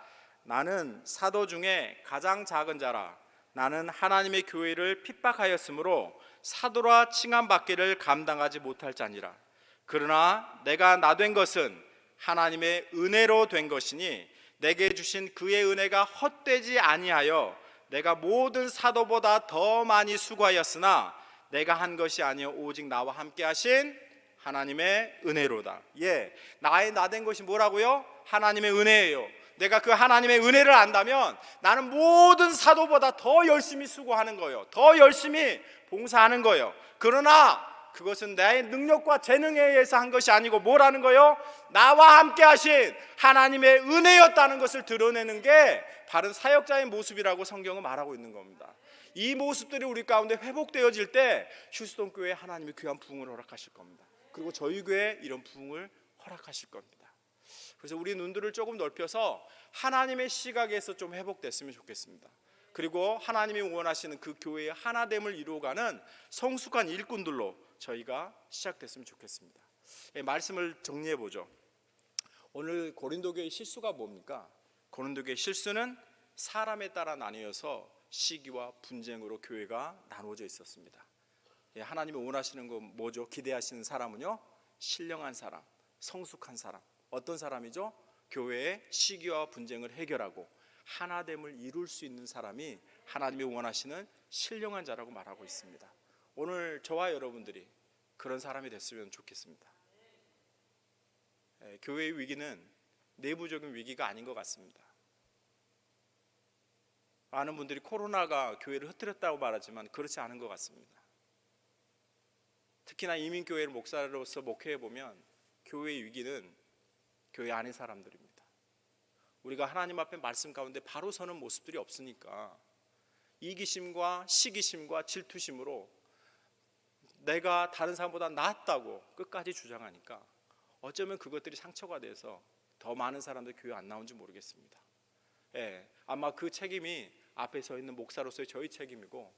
Speaker 4: 나는 사도 중에 가장 작은 자라. 나는 하나님의 교회를 핍박하였으므로 사도라 칭함받기를 감당하지 못할 자니라. 그러나 내가 나된 것은 하나님의 은혜로 된 것이니 내게 주신 그의 은혜가 헛되지 아니하여 내가 모든 사도보다 더 많이 수고하였으나 내가 한 것이 아니요 오직 나와 함께 하신 하나님의 은혜로다. 나의 나된 것이 뭐라고요? 하나님의 은혜예요. 내가 그 하나님의 은혜를 안다면 나는 모든 사도보다 더 열심히 수고하는 거예요. 더 열심히 봉사하는 거예요. 그러나 그것은 나의 능력과 재능에 의해서 한 것이 아니고 뭐라는 거예요? 나와 함께 하신 하나님의 은혜였다는 것을 드러내는 게 바른 사역자의 모습이라고 성경은 말하고 있는 겁니다. 이 모습들이 우리 가운데 회복되어질 때 휴스ton 교회에 하나님의 귀한 부흥을 허락하실 겁니다. 그리고 저희 교회에 이런 부흥을 허락하실 겁니다. 그래서 우리 눈들을 조금 넓혀서 하나님의 시각에서 좀 회복됐으면 좋겠습니다. 그리고 하나님이 원하시는 그 교회의 하나됨을 이루어가는 성숙한 일꾼들로 저희가 시작됐으면 좋겠습니다. 말씀을 정리해 보죠. 오늘 고린도 교회의 실수가 뭡니까? 고린도 교회의 실수는 사람에 따라 나뉘어서 시기와 분쟁으로 교회가 나누어져 있었습니다. 하나님이 원하시는 건 뭐죠? 기대하시는 사람은요, 신령한 사람, 성숙한 사람. 어떤 사람이죠? 교회의 시기와 분쟁을 해결하고 하나됨을 이룰 수 있는 사람이 하나님이 원하시는 신령한 자라고 말하고 있습니다. 오늘 저와 여러분들이 그런 사람이 됐으면 좋겠습니다. 교회의 위기는 내부적인 위기가 아닌 것 같습니다. 많은 분들이 코로나가 교회를 흐트렸다고 말하지만 그렇지 않은 것 같습니다. 특히나 이민교회를 목사로서 목회해보면 교회의 위기는 교회 안의 사람들입니다. 우리가 하나님 앞에 말씀 가운데 바로 서는 모습들이 없으니까 이기심과 시기심과 질투심으로 내가 다른 사람보다 낫다고 끝까지 주장하니까 어쩌면 그것들이 상처가 돼서 더 많은 사람들 교회 안 나온지 모르겠습니다. 아마 그 책임이 앞에 서 있는 목사로서의 저희 책임이고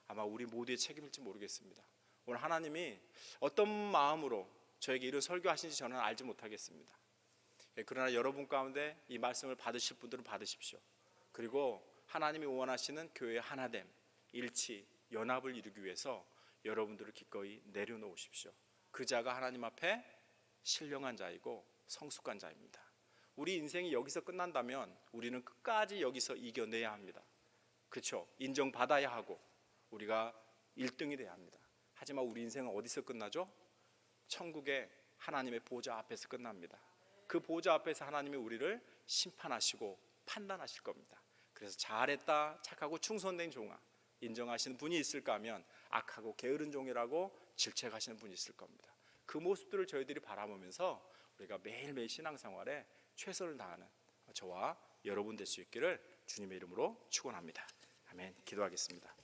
Speaker 4: 아마 우리 모두의 책임일지 모르겠습니다. 오늘 하나님이 어떤 마음으로 저에게 이런 설교하신지 저는 알지 못하겠습니다. 그러나 여러분 가운데 이 말씀을 받으실 분들은 받으십시오. 그리고 하나님이 원하시는 교회의 하나됨, 일치, 연합을 이루기 위해서 여러분들을 기꺼이 내려놓으십시오. 그 자가 하나님 앞에 신령한 자이고 성숙한 자입니다. 우리 인생이 여기서 끝난다면 우리는 끝까지 여기서 이겨내야 합니다. 그렇죠? 인정받아야 하고 우리가 1등이 돼야 합니다. 하지만 우리 인생은 어디서 끝나죠? 천국의 하나님의 보좌 앞에서 끝납니다. 그 보좌 앞에서 하나님이 우리를 심판하시고 판단하실 겁니다. 그래서 잘했다, 착하고 충성된 종아 인정하시는 분이 있을까 하면 악하고 게으른 종이라고 질책하시는 분이 있을 겁니다. 그 모습들을 저희들이 바라보면서 우리가 매일매일 신앙생활에 최선을 다하는 저와 여러분 될 수 있기를 주님의 이름으로 축원합니다. 아멘. 기도하겠습니다.